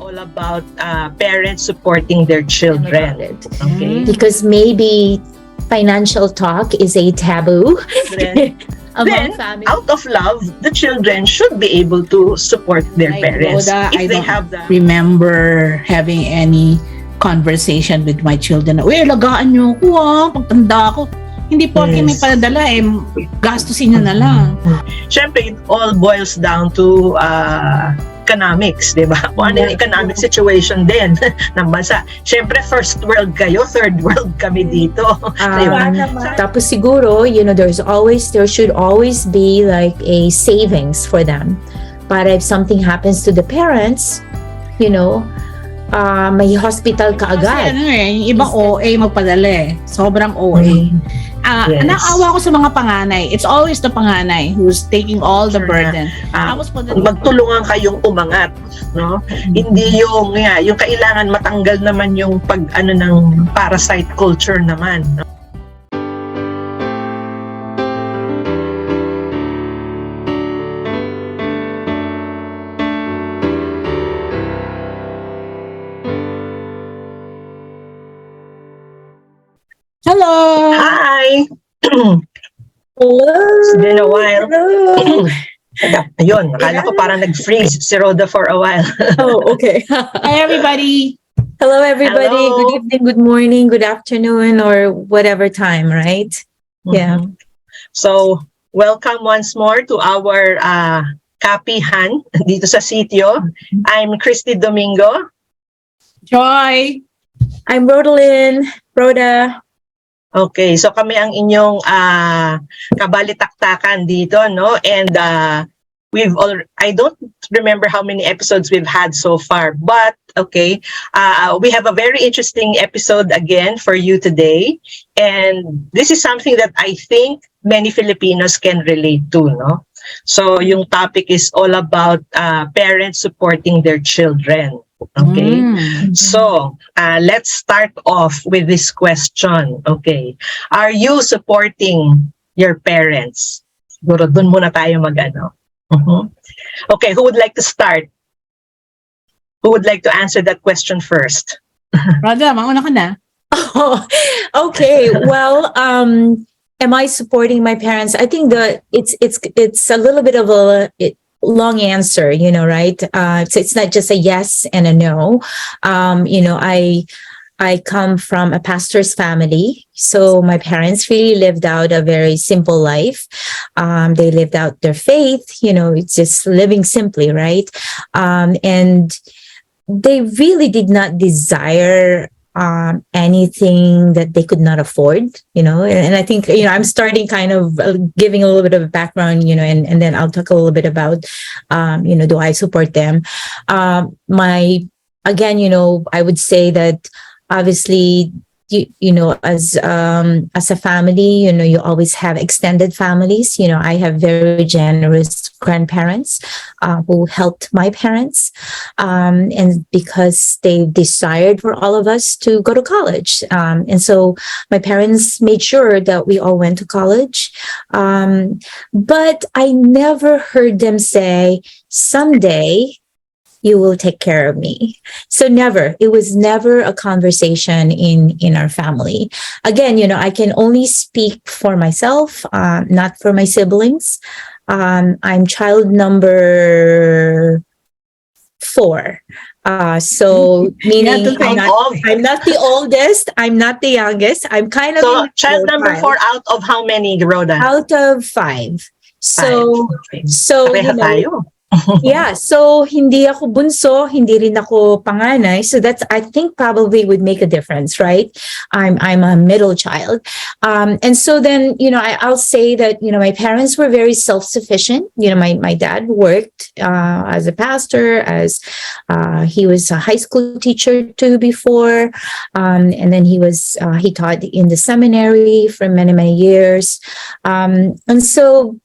all about parents supporting their children. Okay. Because maybe financial talk is a taboo among families. Out of love, the children should be able to support their parents Rhoda, if I they don't have the remember having any conversation with my children. Uy, alagaan niyo ako pagtanda ko. Hindi po may padala gastusin niyo na lang. Siyempre, it all boils down to economics, di ba? Kung ano yung economic situation din ng bansa. Siyempre, first world kayo, third world kami dito. Diba? Tapos siguro, there should always be like a savings for them. Para if something happens to the parents, may hospital ka agad. Kasi yung ibang OA magpadala Sobrang OA. Naawa ko sa mga panganay. It's always the panganay who's taking all the burden. Magtulungan kayong umangat, no? Hindi yung kailangan matanggal naman yung ng parasite culture naman, no? Hello! Hi! Hello! It's been a while. Hello! Ayun, akala ko parang nag-freeze si Rhoda for a while. Oh, okay. Hi, everybody! Hello, everybody. Hello. Good evening, good morning, good afternoon, or whatever time, right? Yeah. So, welcome once more to our kapihan dito sa sitio. I'm Christy Domingo. Joi! I'm Rhoda. Okay, so kami ang inyong kabalitaktakan dito, no? And I don't remember how many episodes we've had so far, but okay, we have a very interesting episode again for you today. And this is something that I think many Filipinos can relate to, no? So yung topic is all about parents supporting their children. Okay, so let's start off with this question. Okay, are you supporting your parents? Siguro dun muna tayo mag-ano. Okay, who would like to start? Who would like to answer that question first? Rhoda, mauna ka na. Oh, okay. Well, am I supporting my parents? I think it's a little bit of a long answer, right? So it's not just a yes and a no. I come from a pastor's family, so my parents really lived out a very simple life. They lived out their faith, it's just living simply, right? And they really did not desire anything that they could not afford, and I think, I'm starting kind of giving a little bit of a background, and then I'll talk a little bit about, do I support them? I would say that obviously, as a family, you always have extended families. I have very generous grandparents who helped my parents, and because they desired for all of us to go to college, and so my parents made sure that we all went to college. But I never heard them say, "Someday you will take care of me." So it was never a conversation in our family. Again, I can only speak for myself, not for my siblings. I'm child number 4. So meaning I'm not the oldest, I'm not the youngest. I'm kind of child number 4 out of how many, Rhoda? Out of 5. So tayo. Yeah, so hindi ako bunso, hindi rin ako panganay. So that's, I think, probably would make a difference, right? I'm a middle child. And so then, I'll say that, my parents were very self-sufficient. My dad worked as a pastor, he was a high school teacher too before. And then he taught in the seminary for many, many years. And so,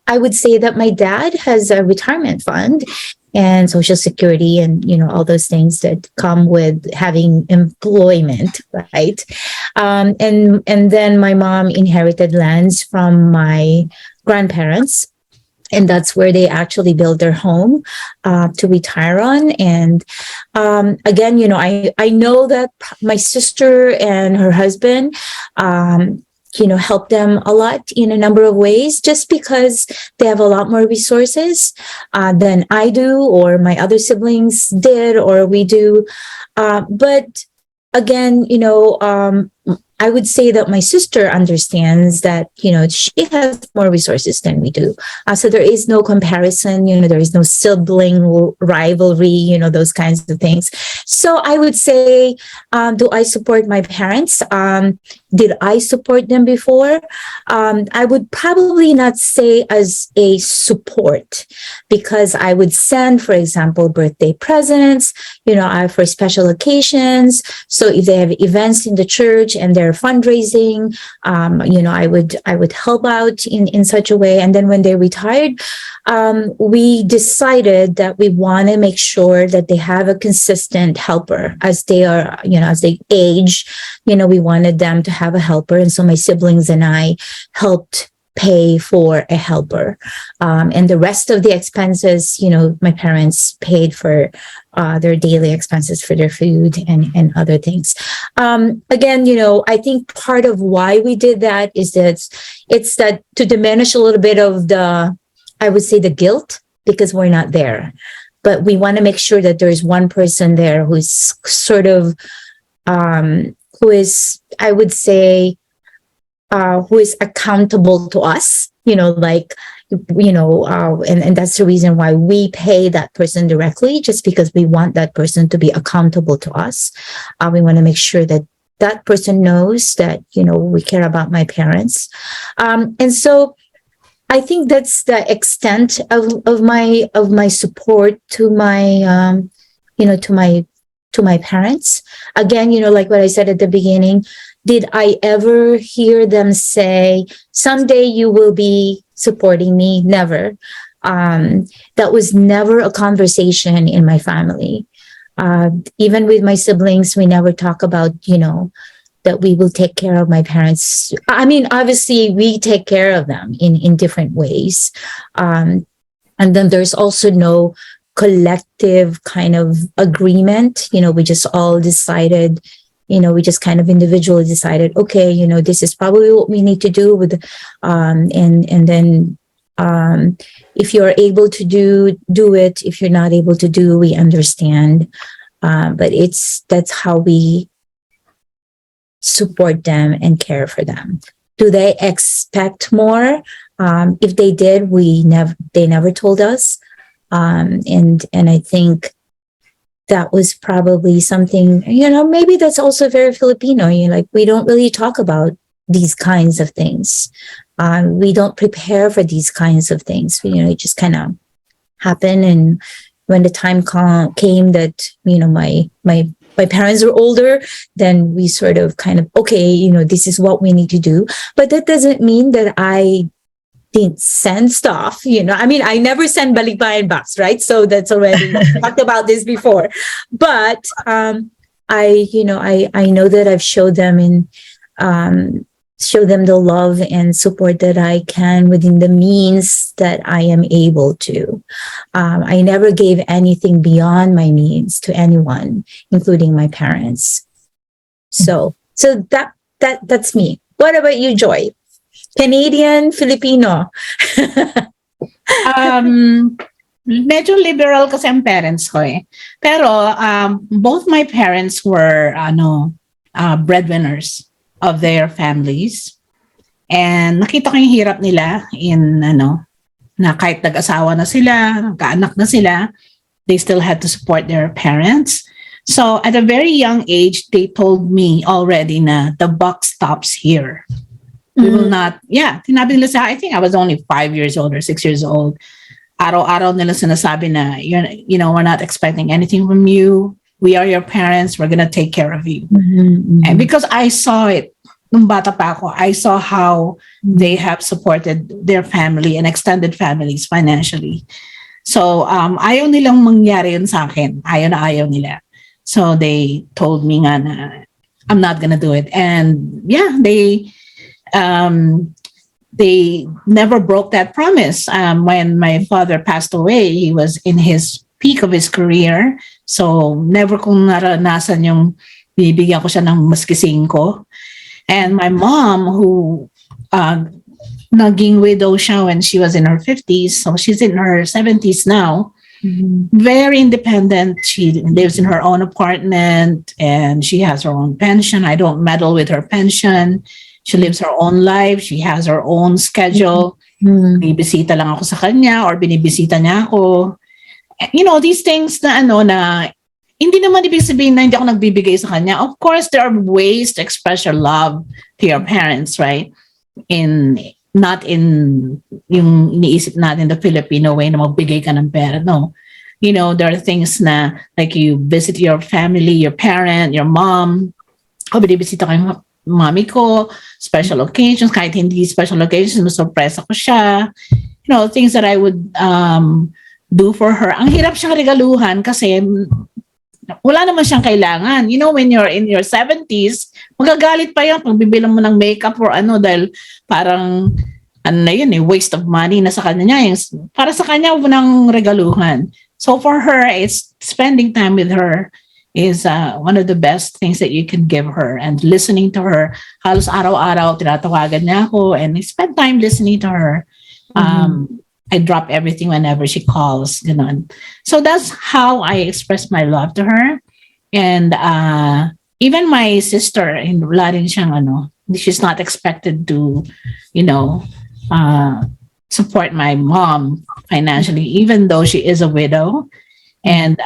I would say that my dad has a retirement fund and Social Security and, all those things that come with having employment, right? And then my mom inherited lands from my grandparents. and that's where they actually build their home to retire on. And again, I know that my sister and her husband, help them a lot in a number of ways, just because they have a lot more resources than I do, or my other siblings did, or we do. But again, I would say that my sister understands that, she has more resources than we do. So there is no comparison, there is no sibling rivalry, those kinds of things. So I would say, do I support my parents? Did I support them before? I would probably not say as a support, because I would send, for example, birthday presents, for special occasions. So if they have events in the church and they're fundraising, I would help out in such a way. And then when they retired, we decided that we want to make sure that they have a consistent helper as they are, as they age. We wanted them to have a helper, and so my siblings and I helped pay for a helper, and the rest of the expenses, my parents paid for their daily expenses for their food and other things. Again, I think part of why we did that is that it's that to diminish a little bit of I would say the guilt, because we're not there, but we want to make sure that there's one person there who's sort of who is, I would say, who is accountable to us, and that's the reason why we pay that person directly, just because we want that person to be accountable to us. We want to make sure that that person knows that, we care about my parents. And so I think that's the extent of my support to my, to my parents. Again, like what I said at the beginning, did I ever hear them say, someday you will be supporting me? Never. That was never a conversation in my family. Even with my siblings, we never talk about, that we will take care of my parents. I mean, obviously, we take care of them in different ways. And then there's also no collective kind of agreement. We just all decided, we just kind of individually decided, okay, this is probably what we need to do with, and then if you're able to do it. If you're not able to do, we understand. But that's how we support them and care for them. Do they expect more? If they did, they never told us. And I think that was probably something, maybe that's also very Filipino. We don't really talk about these kinds of things. We don't prepare for these kinds of things. It just kind of happened. And when the time came that, my parents were older, then we sort of kind of, okay, this is what we need to do. But that doesn't mean that I didn't send stuff, I mean, I never send balikbayan box, right? So that's already talked about this before. But I know that I've showed them the love and support that I can within the means that I am able to. I never gave anything beyond my means to anyone, including my parents. So that's me. What about you, Joy? Canadian, Filipino? Medyo liberal kasi ang parents ko eh. Pero both my parents were breadwinners of their families. And nakita ko yung hirap nila na kahit nag-asawa na sila, nagkaanak na sila, they still had to support their parents. So at a very young age, they told me already na the buck stops here. We will not, tinabi nila sa, I think I was only 5 years old or 6 years old. Araw-araw nila sinasabi na, we're not expecting anything from you. We are your parents. We're gonna take care of you. Mm-hmm. And because I saw it, nung bata pa ako, I saw how they have supported their family and extended families financially. So, ayaw nilang mangyari yun sa akin. Ayaw nila. So, they told me nga na, I'm not gonna do it. And they they never broke that promise. When my father passed away, he was in his peak of his career. So never kong naranasan yung bibigyan ko siya ng maski 5. And my mom, who naging widow siya when she was in her 50s, so she's in her 70s now, very independent. She lives in her own apartment and she has her own pension. I don't meddle with her pension. She lives her own life. She has her own schedule. Bibisita lang ako sa kanya or binibisita niya ako. You know, these things na na hindi naman ibig sabihin na hindi ako nagbibigay sa kanya. Of course, there are ways to express your love to your parents, right? Not in yung iniisip natin the Filipino way na magbigay ka ng pera. No. You know, there are things na like you visit your family, your parent, your mom. O binibisita ko yung mommy ko, special occasions, kahit hindi special occasions, masurpresa ko siya. You know, things that I would do for her. Ang hirap siyang regaluhan kasi wala naman siyang kailangan. You know, when you're in your 70s, magagalit pa yan pag bibilang mo ng makeup or dahil parang na yun waste of money na sa kanya niya. Para sa kanya, unang regaluhan. So for her, it's spending time with her is one of the best things that you can give her. And listening to her, halos araw-araw, tinatawagan niya ako and I spend time listening to her. I drop everything whenever she calls. Ganun. So that's how I express my love to her. And even my sister, wala rin siyang she's not expected to, support my mom financially, even though she is a widow. And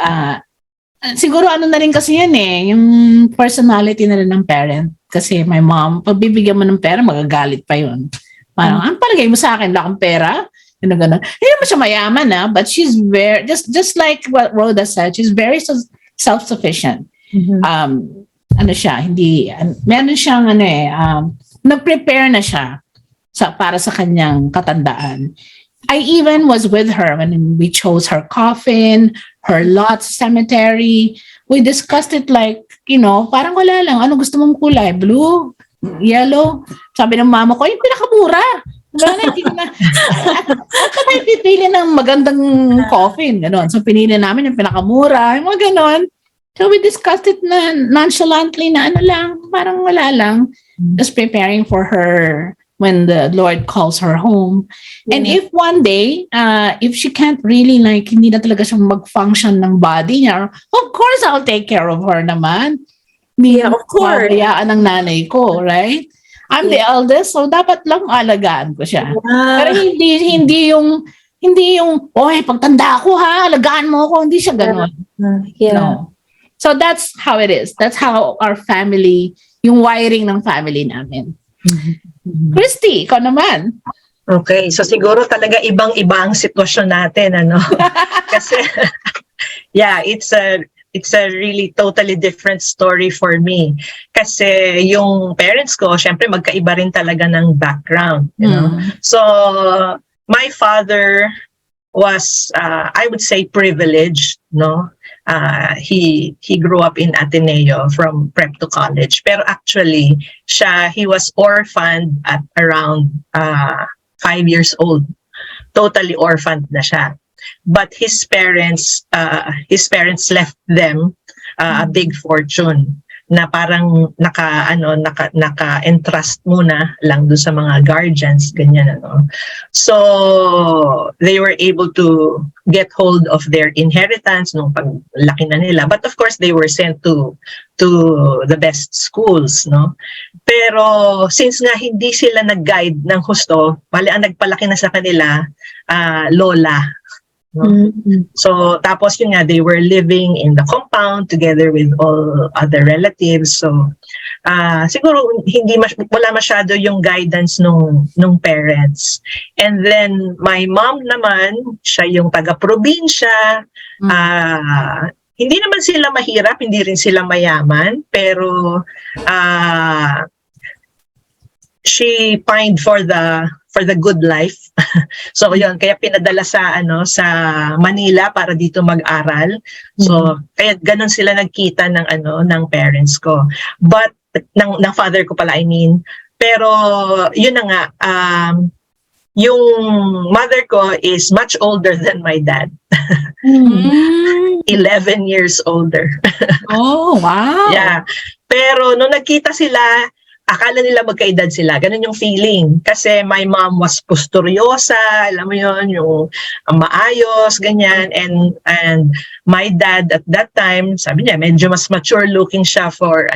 siguro na rin kasi yan yung personality na rin ng parent. Kasi my mom, pag bibigyan mo ng pera, magagalit pa yun. Parang, ang palagay mo sa akin, wala akong pera? Gano'n. Hindi naman siya mayaman but she's very, just like what Rhoda said, she's very self-sufficient. Meron siyang nag-prepare na siya para sa kanyang katandaan. I even was with her when we chose her coffin, her lot cemetery. We discussed it like, parang wala lang. Ano gusto mong kulay? Blue? Yellow? Sabi ng mama ko, yung pinakamura. Hindi na. At tayo pipili ng magandang coffin. Ganon. So pinili namin yung pinakamura. Yung mga ganon. So we discussed it na nonchalantly na parang wala lang. Just preparing for her when the Lord calls her home. And if one day, if she can't really hindi na talaga siya mag-function ng body niya, of course I'll take care of her naman. Of course. Pabayaan ng nanay ko, right? I'm the eldest, so dapat lang alagaan ko siya. Pero hindi yung pagtanda ko alagaan mo ako, hindi siya gano'n. No. So that's how it is. That's how our family, yung wiring ng family namin. Christy, ikaw naman. Okay, so siguro talaga ibang-iba ang sitwasyon natin, Kasi it's a really totally different story for me. Kasi yung parents ko, syempre magkaiba rin talaga ng background. So, my father was, I would say, privileged. He grew up in Ateneo from prep to college. Pero actually, he was orphaned at around 5 years old. Totally orphaned na siya. But his parents left them a big fortune na parang naka-entrust muna lang doon sa mga guardians, ganyan. So they were able to get hold of their inheritance nung paglaki na nila. But of course, they were sent to the best schools, Pero since nga hindi sila nag-guide ng husto, ang nagpalaki na sa kanila, lola. So tapos yun nga, they were living in the compound together with all other relatives. So siguro wala masyado yung guidance nung parents. And then my mom naman, siya yung taga-probinsya. Hindi naman sila mahirap, hindi rin sila mayaman, pero she pined for the good life. So yun, kaya pinadala sa Manila para dito mag-aral. So kaya ganun sila nagkita ng parents ko. But ng father ko pala, I mean. Pero yun na nga, yung mother ko is much older than my dad. Mm. 11 years older. Oh, wow. Yeah. Pero nung nagkita sila, akala nila magkaedad sila. Ganun yung feeling. Kasi my mom was posturyosa, alam mo yun, yung maayos, ganyan. And my dad at that time, sabi niya, medyo mas mature looking siya for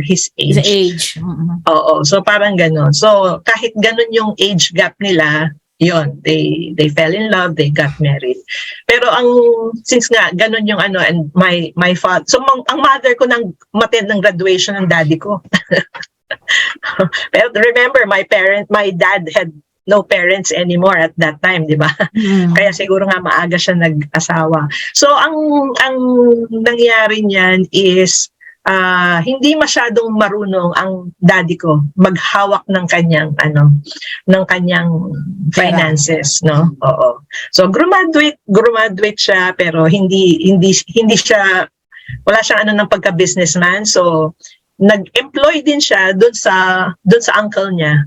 his His age. age. Mm-hmm. Oo. So parang ganun. So kahit ganun yung age gap nila, yun, they fell in love, they got married. Pero since nga ganun yung and my father, so ang mother ko nang matend ng graduation ng daddy ko. Pero remember, my dad had no parents anymore at that time, di ba? Mm. Kaya siguro nga maaga siya nag-asawa. So ang nangyari niyan is hindi masyadong marunong ang daddy ko maghawak ng kanyang finances, no? Oo. So graduate siya, pero hindi siya, wala siyang ng pagka-businessman. So nag-employ din siya doon sa uncle niya.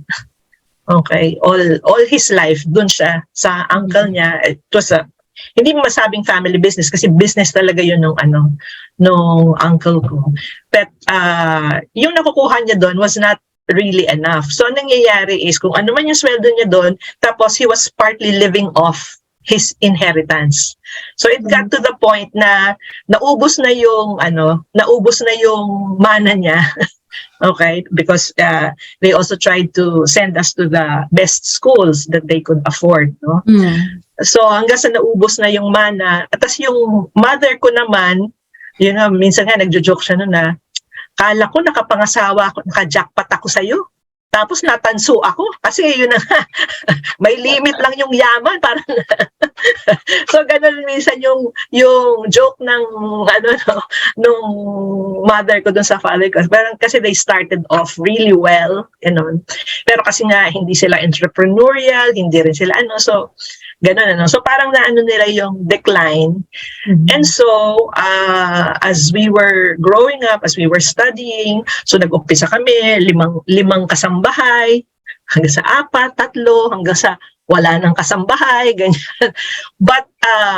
Okay, all his life doon siya sa uncle niya. It was hindi mo masabing family business kasi business talaga yun nung uncle ko. But yung nakukuha niya doon was not really enough. So ang nangyayari is kung ano man yung sweldo niya doon, tapos he was partly living off his inheritance. So it got to the point na naubos na yung mana niya. Okay, because they also tried to send us to the best schools that they could afford, no? Mm. So hanggang sa naubos na yung mana, at tas yung mother ko naman, minsan nga nagjo-joke siya noon na, kala ko nakapangasawa ako, naka-jackpot ako sa'yo. Tapos natanso ako kasi yun na nga, may limit lang yung yaman, parang so ganun minsan yung joke ng nung mother ko dun sa father ko. Parang kasi they started off really well, pero kasi nga hindi sila entrepreneurial, hindi rin sila so ganun so parang nila yung decline. Mm-hmm. And so as we were growing up, as we were studying, so nag-umpisa kami limang kasambahay, hanggang sa 4, 3, hanggang sa wala nang kasambahay, ganyan. But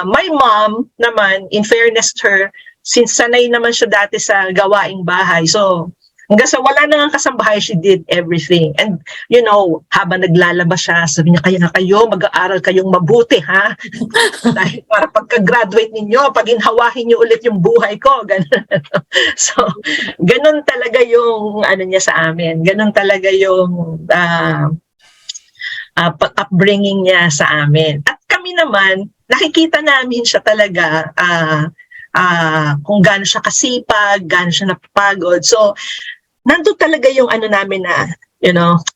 my mom naman, in fairness to her, since sanay naman siya dati sa gawaing bahay, so hanggang sa wala nang kasambahay, she did everything. And habang naglalaba siya, sabi niya, kaya kayo, mag-aaral kayong mabuti, ha? Dahil para pagka-graduate ninyo, pag-inhawahin niyo ulit yung buhay ko, ganun. So, ganun talaga yung niya sa amin. Ganun talaga yung upbringing niya sa amin. At kami naman, nakikita namin siya talaga kung gaano siya kasipag, gaano siya napapagod. So, nandun talaga yung namin na,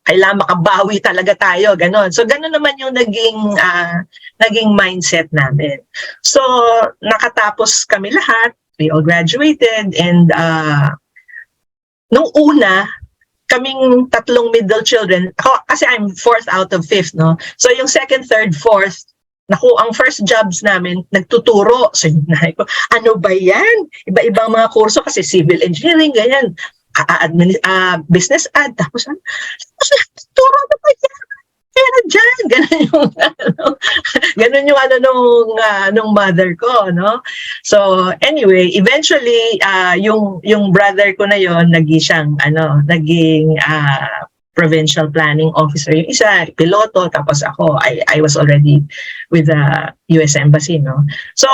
kailangan makabawi talaga tayo, ganon. So, ganon naman yung naging mindset namin. So, nakatapos kami lahat, we all graduated, and nung una, kaming 3 middle children, kasi I'm 4th out of 5th, no? So, yung 2nd, 3rd, 4th, ang first jobs namin, nagtuturo. So, yun ko, ano ba yan? Iba-ibang mga kurso kasi civil engineering, ganyan. Business ad. Tapos turo na ba yan? Kaya dyan. Ganun yung nung mother ko, no? So, anyway, eventually, yung brother ko na yon naging provincial planning officer. Yung isa, piloto, tapos ako, I was already with the US Embassy, no? So,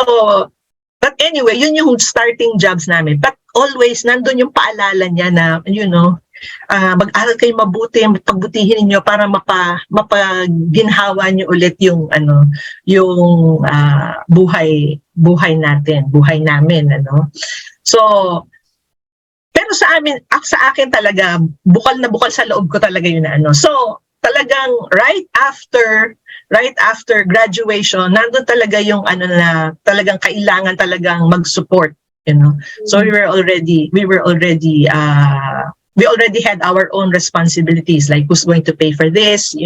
but anyway, yun yung starting jobs namin. But always, nandun yung paalala niya na, mag-aral kayo mabuti, pagbutihin niyo para mapaginhawa niyo ulit yung buhay namin. So, pero sa akin talaga, bukal na bukal sa loob ko talaga yun So, talagang right after graduation, nandun talaga yung na talagang kailangan talagang mag-support, So we already had our own responsibilities, like who's going to pay for this,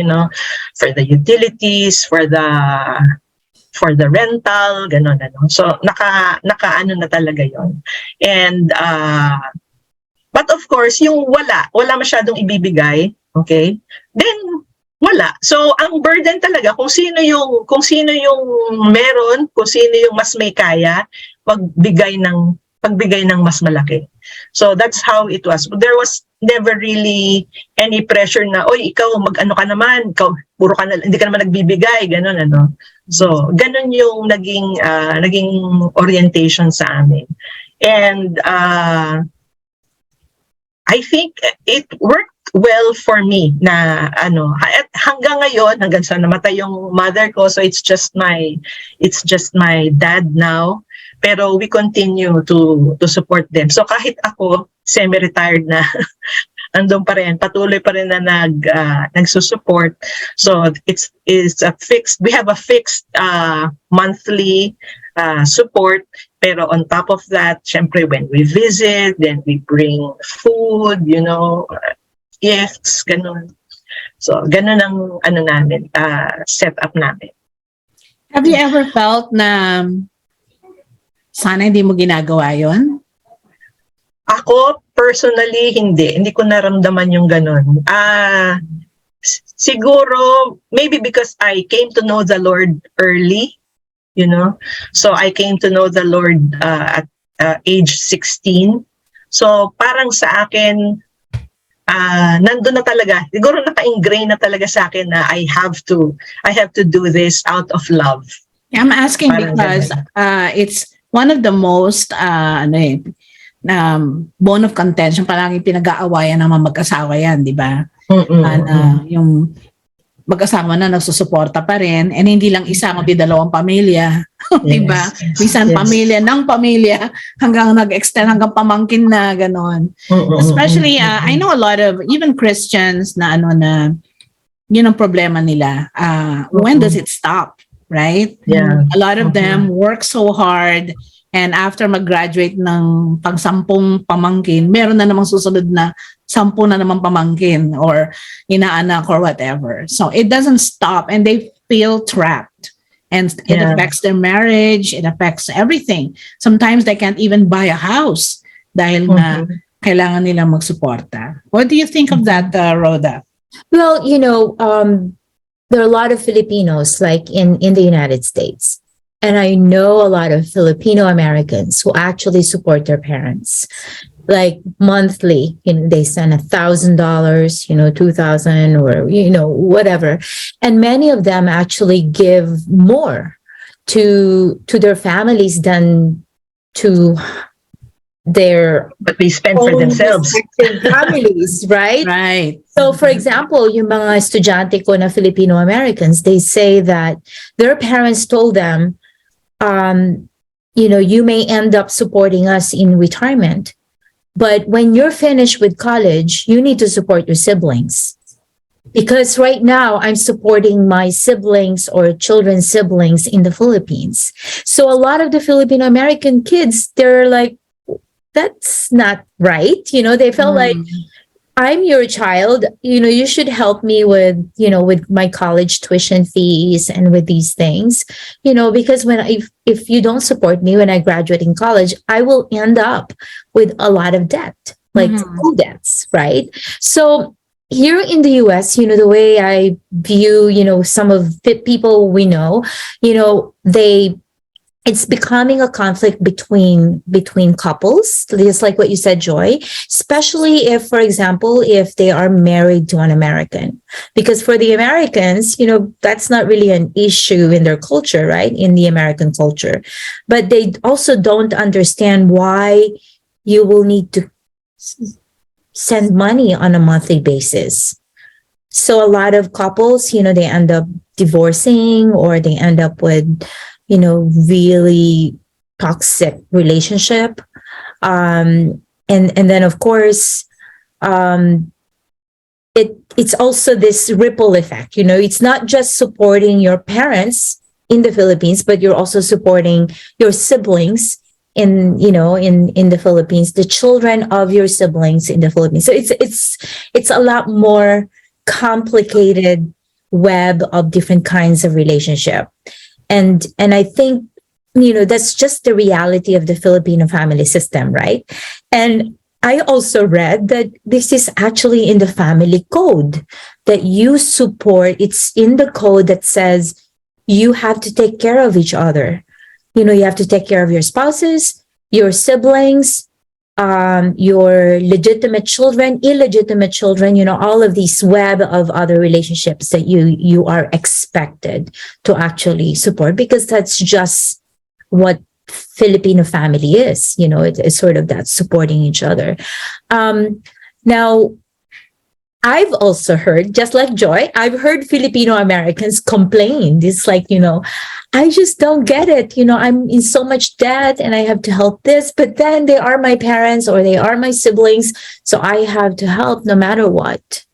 for the utilities, for the rental, ganon. So naka na talaga yon. And but of course, yung wala masyadong ibibigay, okay? Then Wala. So ang burden talaga kung sino yung meron, kung sino yung mas may kaya, pagbigay ng mas malaki. So that's how it was. There was never really any pressure na, oy, ikaw mag-ano ka naman, ikaw puro ka na, hindi ka naman nagbibigay, ganun ano. So ganun yung naging orientation sa amin. And I think it worked well for me na at hanggang ngayon, hanggang sa namatay yung mother ko, so it's just my dad now, pero we continue to support them. So kahit ako semi-retired na, andun pa rin, patuloy pa rin na nagsusupport. So we have a fixed monthly support. Pero on top of that, syempre when we visit, then we bring food, gifts, ganun. So ganun ang namin, setup namin. Have you ever felt na sana hindi mo ginagawa yon? Ako, personally, hindi ko naramdaman yung ganun. Siguro, maybe because I came to know the Lord early, so I came to know the Lord at age 16. So parang sa akin, nandun na talaga, siguro naka-ingrain na talaga sa akin na I have to do this out of love. I'm asking Parang because it's one of the most bone of contention, parang pinag-aawayan ng mga mag-asawa yan, di ba? Yung mag-asawa na nagsusuporta pa rin, and hindi lang isa, kundi dalawang pamilya. Diba? Minsan pamilya ng pamilya hanggang nag-extend hanggang pamangkin na gano'n. Especially, I know a lot of even Christians na yun ang problema nila. When does it stop? Right? Yeah. A lot of them work so hard, and after mag-graduate ng pang-10 pamangkin, meron na namang susunod na 10 na namang pamangkin or inaanak or whatever. So it doesn't stop, and they feel trapped. And it affects their marriage, it affects everything. Sometimes they can't even buy a house dahil na kailangan nilang magsuporta. What do you think of that, Rhoda? Well, there are a lot of Filipinos like in the United States. And I know a lot of Filipino Americans who actually support their parents. Like monthly, they send $1,000, $2,000 or, whatever. And many of them actually give more to their families than to their but they spend for themselves. Families, right? Right. So, for example, yung mga estudyante ko na Filipino Americans, they say that their parents told them, you may end up supporting us in retirement, but when you're finished with college, you need to support your siblings. Because right now I'm supporting my siblings or children's siblings in the Philippines. So a lot of the Filipino American kids, they're like, that's not right. They felt like, I'm your child, you should help me with my college tuition fees and with these things, because if you don't support me when I graduate in college, I will end up with a lot of debt, like school debts, right? So here in the US, the way I view, some of the people we know, it's becoming a conflict between couples, just like what you said, Joy, especially if, for example, if they are married to an American. Because for the Americans, that's not really an issue in their culture, right? In the American culture. But they also don't understand why you will need to send money on a monthly basis. So a lot of couples, they end up divorcing, or they end up with really toxic relationship. And then of course, it's also this ripple effect, it's not just supporting your parents in the Philippines, but you're also supporting your siblings in the Philippines, the children of your siblings in the Philippines. So it's a lot more complicated web of different kinds of relationship. And I think, that's just the reality of the Filipino family system, right? And I also read that this is actually in the family code, that you support, it's in the code that says you have to take care of each other. You have to take care of your spouses, your siblings, your legitimate children, illegitimate children, all of these web of other relationships that you are expected to actually support, because that's just what Filipino family is. It's sort of that supporting each other. Now, I've also heard, just like Joy, I've heard Filipino Americans complain. It's like, I just don't get it. I'm in so much debt and I have to help this, but then they are my parents or they are my siblings. So I have to help no matter what.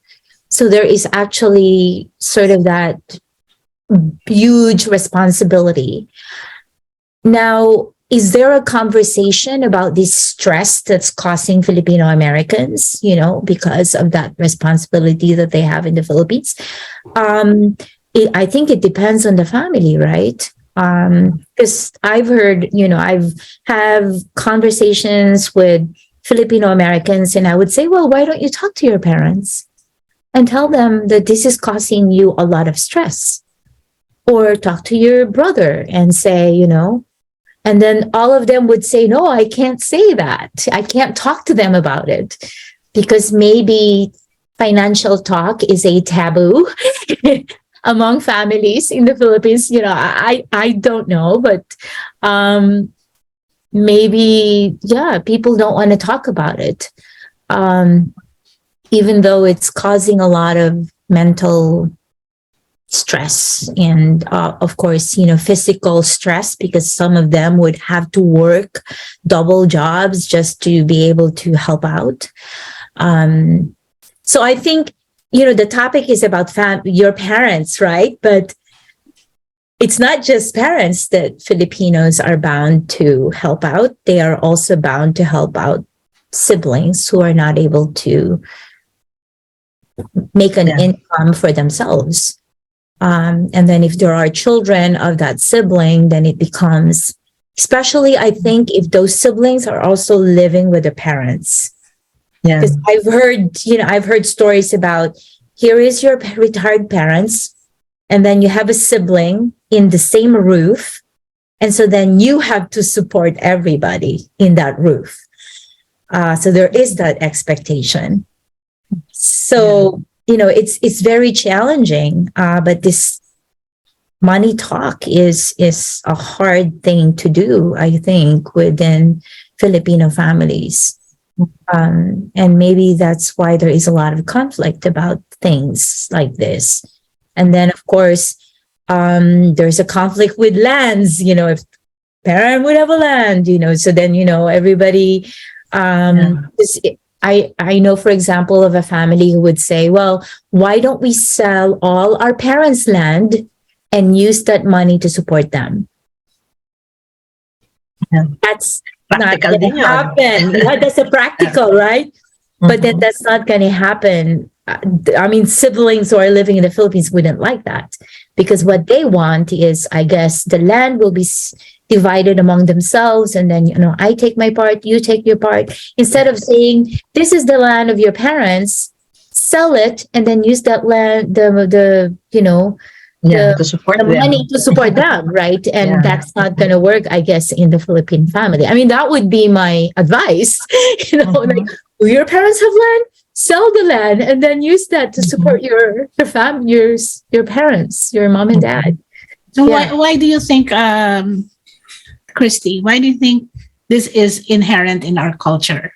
So there is actually sort of that huge responsibility. Now, is there a conversation about this stress that's causing Filipino Americans, because of that responsibility that they have in the Philippines? I think it depends on the family, right? Because I've heard, I've have conversations with Filipino Americans, and I would say, well, why don't you talk to your parents and tell them that this is causing you a lot of stress? Or talk to your brother and say, and then all of them would say, no, I can't say that. I can't talk to them about it because maybe financial talk is a taboo among families in the Philippines. I don't know, but maybe, people don't want to talk about it. Even though it's causing a lot of mental stress and of course physical stress, because some of them would have to work double jobs just to be able to help out. So I think the topic is about your parents, right? But it's not just parents that Filipinos are bound to help out. They are also bound to help out siblings who are not able to make an income for themselves. And then if there are children of that sibling, then it becomes, especially I think if those siblings are also living with the parents. Yeah. Because I've heard stories about, here is your retired parents, and then you have a sibling in the same roof. And so then you have to support everybody in that roof. So there is that expectation. So, it's very challenging, but this money talk is a hard thing to do, I think, within Filipino families. And maybe that's why there is a lot of conflict about things like this. And then, of course, there's a conflict with lands, if parent would have a land, so then, everybody, I know, for example, of a family who would say, well, why don't we sell all our parents' land and use that money to support them? Yeah. That's Practical not going to happen. That's a practical, right? Mm-hmm. But then that's not going to happen. Siblings who are living in the Philippines wouldn't like that, because what they want is, I guess, the land will be divided among themselves, and then I take my part, you take your part, instead of saying, this is the land of your parents, sell it and then use that land, to support the money to support them, right? And that's not going to work, I guess, in the Philippine family. that would be my advice. Like, do your parents have land? Sell the land and then use that to support your family, your parents, your mom and dad. So why do you think, Christy, why do you think this is inherent in our culture?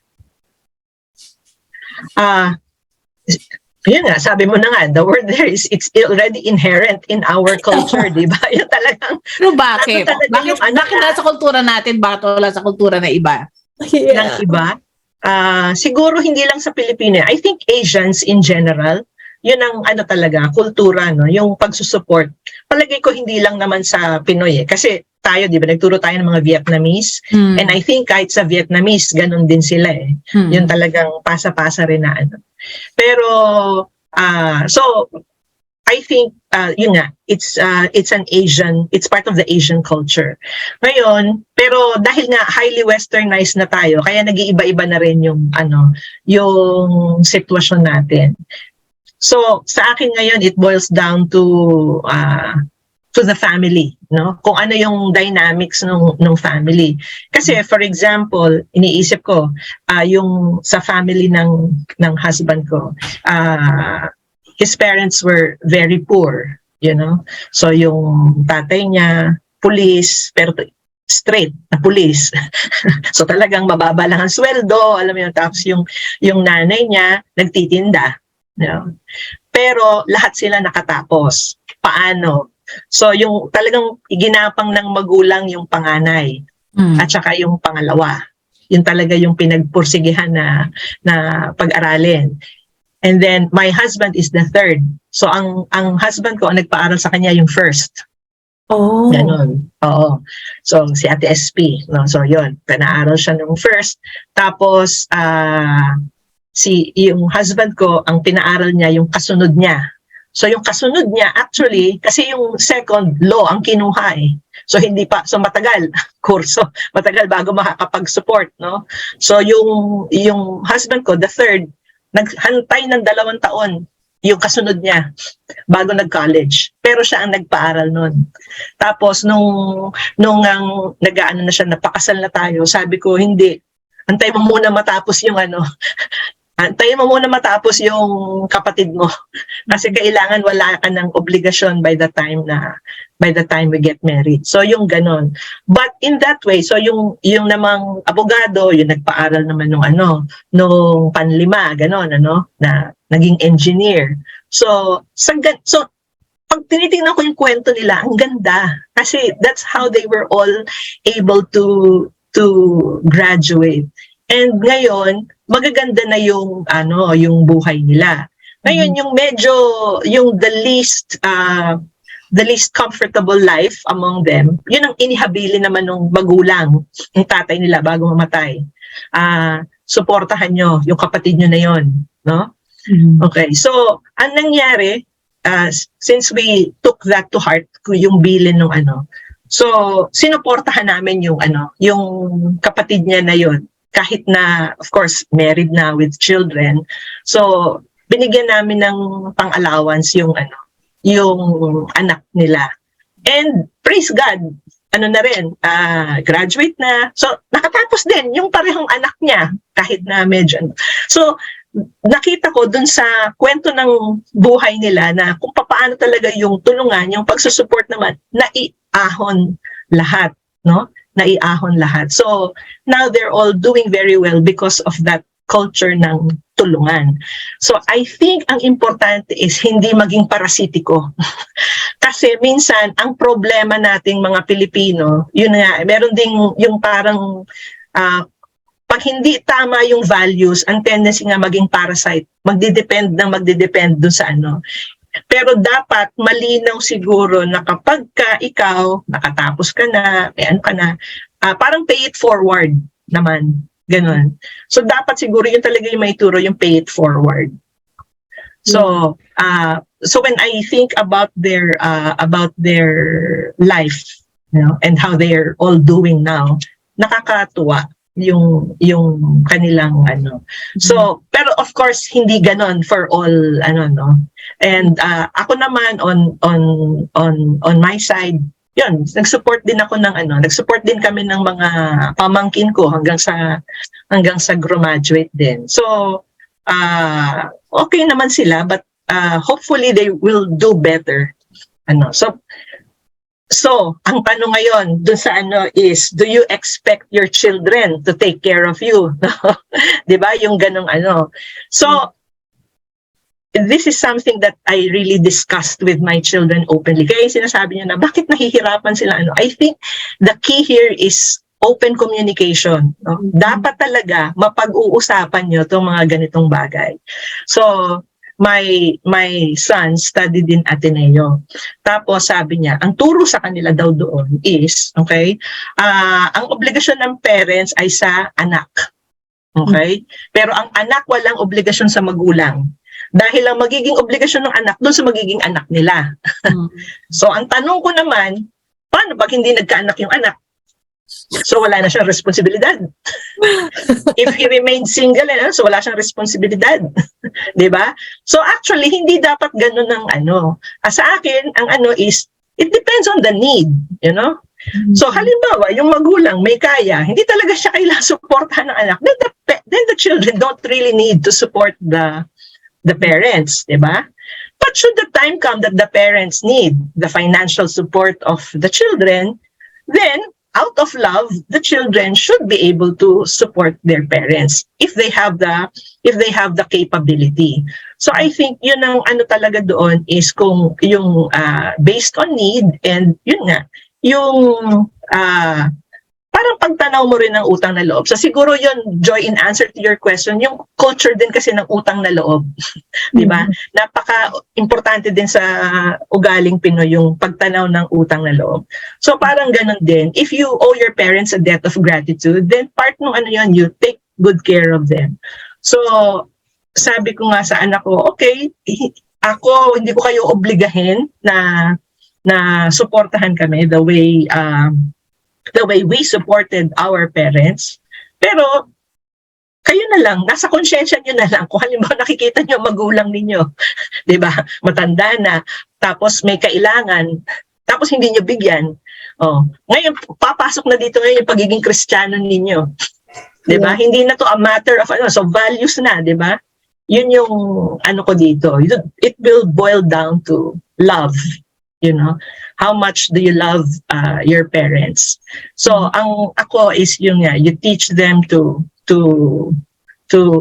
Yun nga, sabi mo na nga, the word there is, it's already inherent in our culture, di ba? Yan talagang... Pero bakit? Bakit nasa kultura natin, bakit wala sa kultura na iba? Ng iba? Siguro hindi lang sa Pilipino. I think Asians in general, yun ang talaga, kultura, no? Yung pagsusupport. Palagay ko hindi lang naman sa Pinoy kasi tayo, di ba, nagturo tayo ng mga Vietnamese. And I think kahit sa Vietnamese, ganun din sila eh. Yun talagang pasa-pasa rin na Pero, so, I think, yun nga, it's part of the Asian culture. Ngayon, Pero dahil nga highly westernized na tayo, kaya nag-iiba-iba na rin yung yung sitwasyon natin. So sa akin ngayon, it boils down to the family, no? Kung ano yung dynamics ng family. Kasi for example, iniisip ko yung sa family ng husband ko, his parents were very poor, you know. So yung tatay niya police, pero straight na police. So talagang mababa lang ang sweldo, alam mo yun. Tapos yung nanay niya nagtitinda, you know? Pero lahat sila nakatapos. Paano? So yung talagang iginapang ng magulang yung panganay at saka yung pangalawa. Yun talaga yung pinagpursigihan na pag-aralin. And then my husband is the third. So ang husband ko ang nagpaaral sa kanya yung first. Oh. Ganon. Oo. So si Ate SP, no? So yun, pinaaral siya nung first. Tapos yung husband ko, ang pinaaral niya yung kasunod niya. So yung kasunod niya actually, kasi yung second law ang kinuha eh. So hindi pa, so matagal kurso, matagal bago makakapag-support, no? So yung husband ko, the third, naghantay ng 2 taon yung kasunod niya bago nag-college. Pero siya ang nagpaaral nun. Tapos nung nag-aano na siya, napakasal na tayo, sabi ko, hindi, antay mo muna matapos yung antayin mo muna matapos yung kapatid mo. Kasi kailangan wala ka ng obligasyon by the time we get married. So yung ganon. But in that way, so yung namang abogado, yung nagpaaral naman nung panlima, ganon, na naging engineer. So pag tinitingnan ko yung kwento nila, ang ganda. Kasi that's how they were all able to graduate. And ngayon, magaganda na yung buhay nila. Ngayon yung medyo the least comfortable life among them, yun ang inihabili naman ng magulang, ng tatay nila bago mamatay. Suportahan nyo yung kapatid nyo na yon, no? Okay. So, ang nangyari, since we took that to heart, yung bilin ng so sinuportahan namin yung kapatid niya na yon. Kahit na, of course, married na with children. So, binigyan namin ng pang-allowance yung anak nila. And praise God, na rin, graduate na. So, nakatapos din yung parehong anak niya, kahit na medyo. So, nakita ko dun sa kwento ng buhay nila na kung paano talaga yung tulungan, yung pagsusupport naman, naiahon lahat, no? Naiahon lahat. So, now they're all doing very well because of that culture ng tulungan. So, I think ang importante is hindi maging parasitiko. Kasi minsan, ang problema nating mga Pilipino, yun nga, meron ding yung parang, pag hindi tama yung values, ang tendency nga maging parasite, magdidepend dun sa Pero dapat malinaw siguro na kapag ikaw nakatapos ka na, parang pay it forward naman, ganun. So dapat siguro yun talaga yung maituro, yung pay it forward. So so when I think about their life, and how they're all doing now, nakakatuwa yung kanilang So, pero of course hindi ganon for all And ako naman on my side, yun, nag-support din kami ng mga pamangkin ko hanggang sa graduate din. So, okay naman sila, but hopefully they will do better. So, ang tanong ngayon dun sa is, do you expect your children to take care of you? 'Di ba? Yung ganong So, this is something that I really discussed with my children openly. Kaya sinasabi niya na, bakit nahihirapan sila? I think the key here is open communication. No? Dapat talaga mapag-uusapan nyo itong mga ganitong bagay. So, my son studied in Ateneo. Tapos sabi niya, ang turo sa kanila daw doon is, okay, ang obligasyon ng parents ay sa anak. Okay? Pero ang anak walang obligasyon sa magulang. Dahil ang magiging obligasyon ng anak doon sa magiging anak nila. So ang tanong ko naman, paano pag hindi nagkaanak yung anak? So wala na siyang responsibilidad. If he remained single, so wala siyang responsibilidad. 'Di ba? So actually, hindi dapat ganun ang ano. Sa akin, ang ano is, it depends on the need, you know? So halimbawa, yung magulang may kaya, hindi talaga siya kailangan suportahan ng anak, then the children don't really need to support the parents, 'di ba? But should the time come that the parents need the financial support of the children, then out of love, the children should be able to support their parents if they have the capability. So I think yun ang ano talaga doon is kung yung based on need, and yun nga, yung parang pagtanaw mo rin ng utang na loob. So siguro yun, Joy, in answer to your question, yung culture din kasi ng utang na loob. Di ba? Napaka-importante din sa ugaling Pinoy yung pagtanaw ng utang na loob. So parang ganun din. If you owe your parents a debt of gratitude, then part ng ano yun, you take good care of them. So sabi ko nga sa anak ko, okay, ako, hindi ko kayo obligahin na suportahan kami the way we supported our parents. Pero kayo na lang, nasa konsyensya nyo na lang. Kung halimbawa nakikita nyo magulang ninyo, 'di ba? Matanda na, tapos may kailangan, tapos hindi nyo bigyan. Oh, ngayon papasok na dito ngayon yung pagiging Kristiyano ninyo. 'Di ba? Hindi na to a matter of so values na, 'di ba? Yun yung ano ko dito. It will boil down to love. You know, how much do you love your parents? So ang ako is yung you teach them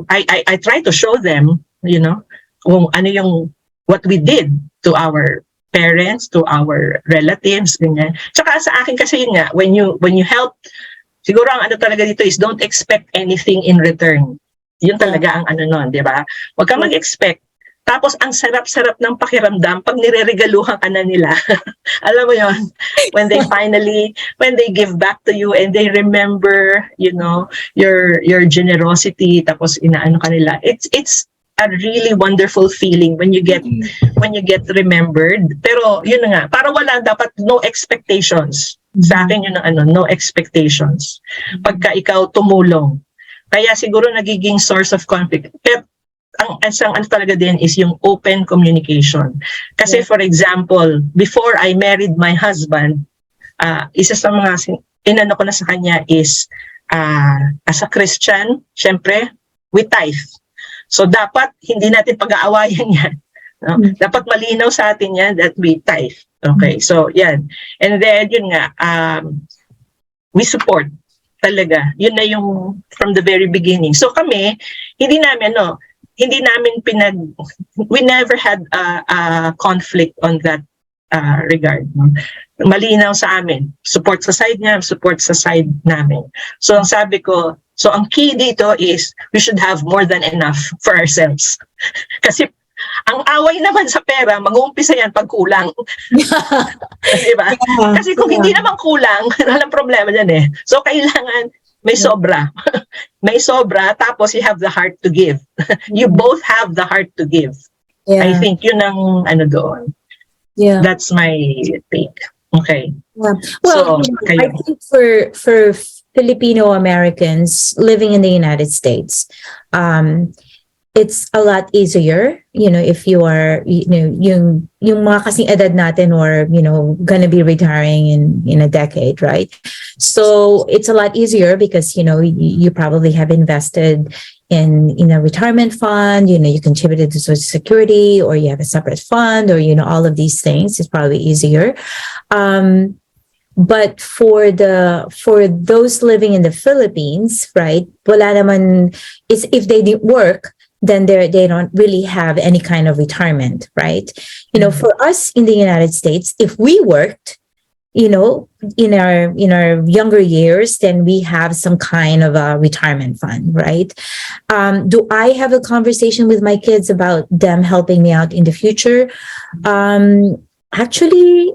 I try to show them, you know, kung ano yung what we did to our parents, to our relatives, ganyan. Tsaka sa akin kasi yun nga, when you help, siguro ang ano talaga dito is don't expect anything in return. Yun talaga ang ano nun, di ba? Huwag kang mag-expect. Tapos ang sarap-sarap ng pakiramdam pag nireregaluhan ka na nila. Alam mo yon, when they give back to you and they remember, you know, your generosity, tapos inaano ka nila. It's a really wonderful feeling when you get remembered. Pero yun na nga, para wala dapat no expectations. Sa akin yun ang no expectations. Pagka ikaw tumulong. Kaya siguro nagiging source of conflict. Pero ang isang ano talaga din is yung open communication. Kasi for example, before I married my husband, isa sa mga inano ko na sa kanya is as a Christian, syempre, we tithe. So dapat hindi natin pag-aawayan yan. No? Dapat malinaw sa atin yan that we tithe. Okay, so yan. And then yun nga, we support talaga. Yun na yung from the very beginning. So kami, hindi namin we never had a conflict on that regard. No? Malinaw sa amin. Support sa side niya, support sa side namin. So ang sabi ko, so ang key dito is we should have more than enough for ourselves. Kasi ang away naman sa pera, mag-uumpisa yan pag kulang. Diba? Kasi kung hindi naman kulang, walang problema dyan eh. So kailangan may sobra. May sobra, tapos you have the heart to give. You both have the heart to give. Yeah. I think yun ang ano doon. Yeah. That's my take. Okay. Yeah. Well, so, I think for Filipino Americans living in the United States, it's a lot easier, you know, if you are, you know, yung mga kasing edad natin or, you know, gonna be retiring in a decade, right? So it's a lot easier because, you know, you probably have invested in a retirement fund, you know, you contributed to Social Security, or you have a separate fund, or, you know, all of these things. It's probably easier. But for those living in the Philippines, right, wala naman, is if they didn't work, then they don't really have any kind of retirement, right? You know, for us in the United States, if we worked, you know, in our younger years, then we have some kind of a retirement fund, right? Do I have a conversation with my kids about them helping me out in the future? Actually,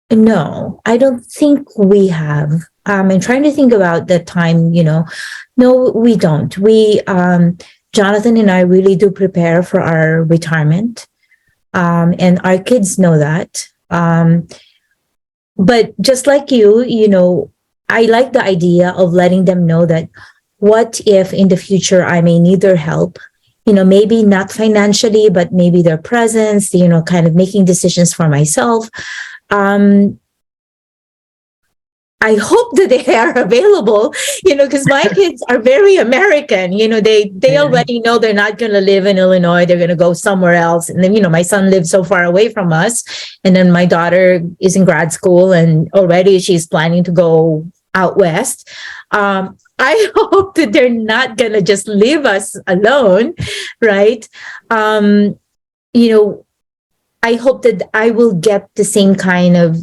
no, I don't think we have. I'm trying to think about the time, you know. No, we don't. Jonathan and I really do prepare for our retirement. And our kids know that. But just like you know, I like the idea of letting them know that what if in the future I may need their help, maybe not financially, but maybe their presence, kind of making decisions for myself. I hope that they are available, because my kids are very American. They already know they're not going to live in Illinois. They're going to go somewhere else. And then, my son lives so far away from us. And then my daughter is in grad school and already she's planning to go out west. I hope that they're not going to just leave us alone, right? I hope that I will get the same kind of,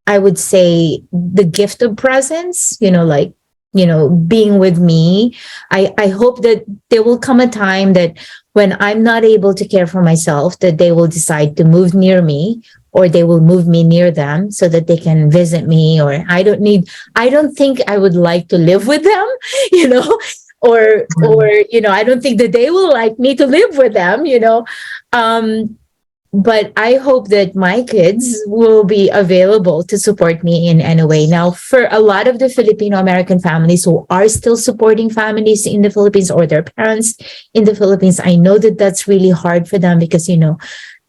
I would say, the gift of presence, being with me. I hope that there will come a time that when I'm not able to care for myself, that they will decide to move near me, or they will move me near them so that they can visit me. Or I don't think I would like to live with them, or, I don't think that they will like me to live with them, but I hope that my kids will be available to support me in any way. Now, for a lot of the Filipino American families who are still supporting families in the Philippines or their parents in the Philippines, I know that that's really hard for them because,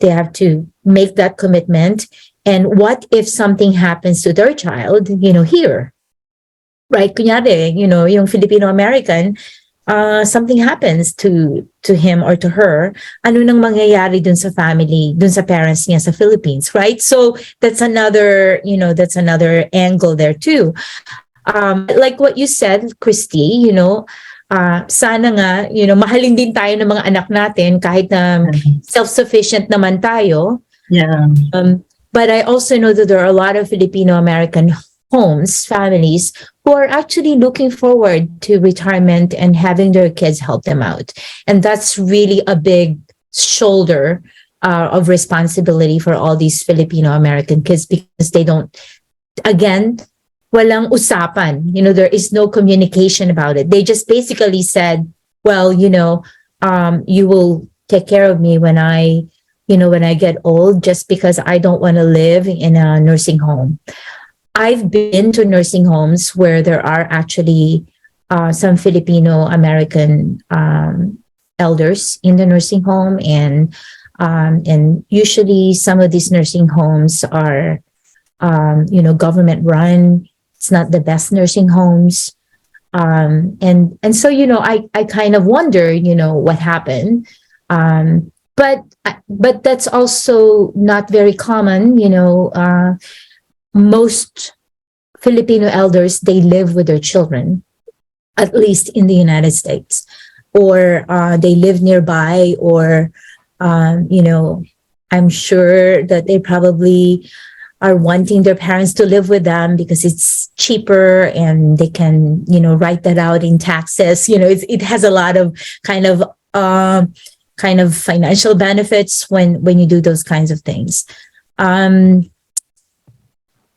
they have to make that commitment. And what if something happens to their child, here? Right? Kunyari, yung Filipino American, something happens to him or to her, ano nang mangyayari dun sa family, dun sa parents niya sa Philippines, right? So that's another angle there too. Like what you said, Christy, sana nga, mahalin din tayo ng mga anak natin kahit na self-sufficient naman tayo. Yeah. But I also know that there are a lot of Filipino American homes, families who are actually looking forward to retirement and having their kids help them out. And that's really a big shoulder of responsibility for all these Filipino American kids because they don't, again, walang usapan. There is no communication about it. They just basically said, well, you will take care of me when I get old, just because I don't want to live in a nursing home. I've been to nursing homes where there are actually some Filipino American elders in the nursing home, and usually some of these nursing homes are government run. It's not the best nursing homes, and so I kind of wonder what happened, but that's also not very common. Most Filipino elders, they live with their children, at least in the United States, or they live nearby, or, I'm sure that they probably are wanting their parents to live with them because it's cheaper and they can, write that out in taxes. It has a lot of kind of financial benefits when you do those kinds of things.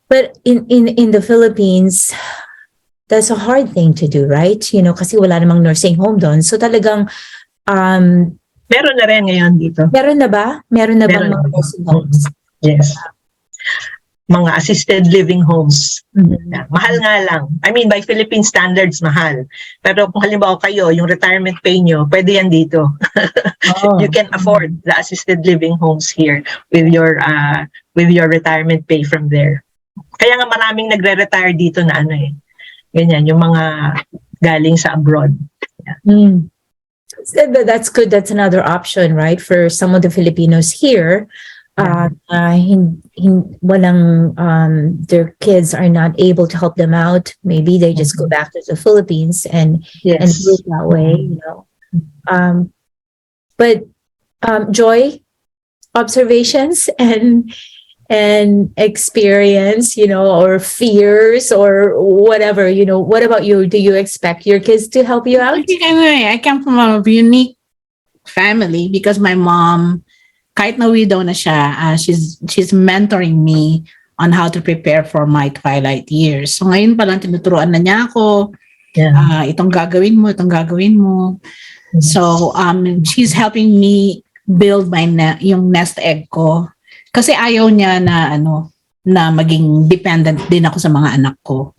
But in the Philippines, that's a hard thing to do, right? Kasi wala namang nursing home doon. So talagang, meron na rin ngayon dito. Meron na ba? Meron na bang mga nursing homes? Yes. Mga assisted living homes. Mm-hmm. Mahal nga lang. I mean, by Philippine standards, mahal. Pero kung halimbawa kayo, yung retirement pay nyo, pwede yan dito. Oh. You can afford the assisted living homes here with your retirement pay from there. Kaya nga maraming nagre-retire dito na ganyan, yung mga galing sa abroad. Yeah. That's good. That's another option, right? For some of the Filipinos here, walang, their kids are not able to help them out. Maybe they just go back to the Philippines and do it that way, But Joi, observations and experience, or fears or whatever, what about you? Do you expect your kids to help you out? I come from a unique family because my mom, kahit na widow na siya, she's mentoring me on how to prepare for my twilight years. So ngayon pa lang tinuturuan na niya ako, itong gagawin mo. Mm-hmm. So she's helping me build yung nest egg ko. Kasi ayaw niya na na maging dependent din ako sa mga anak ko.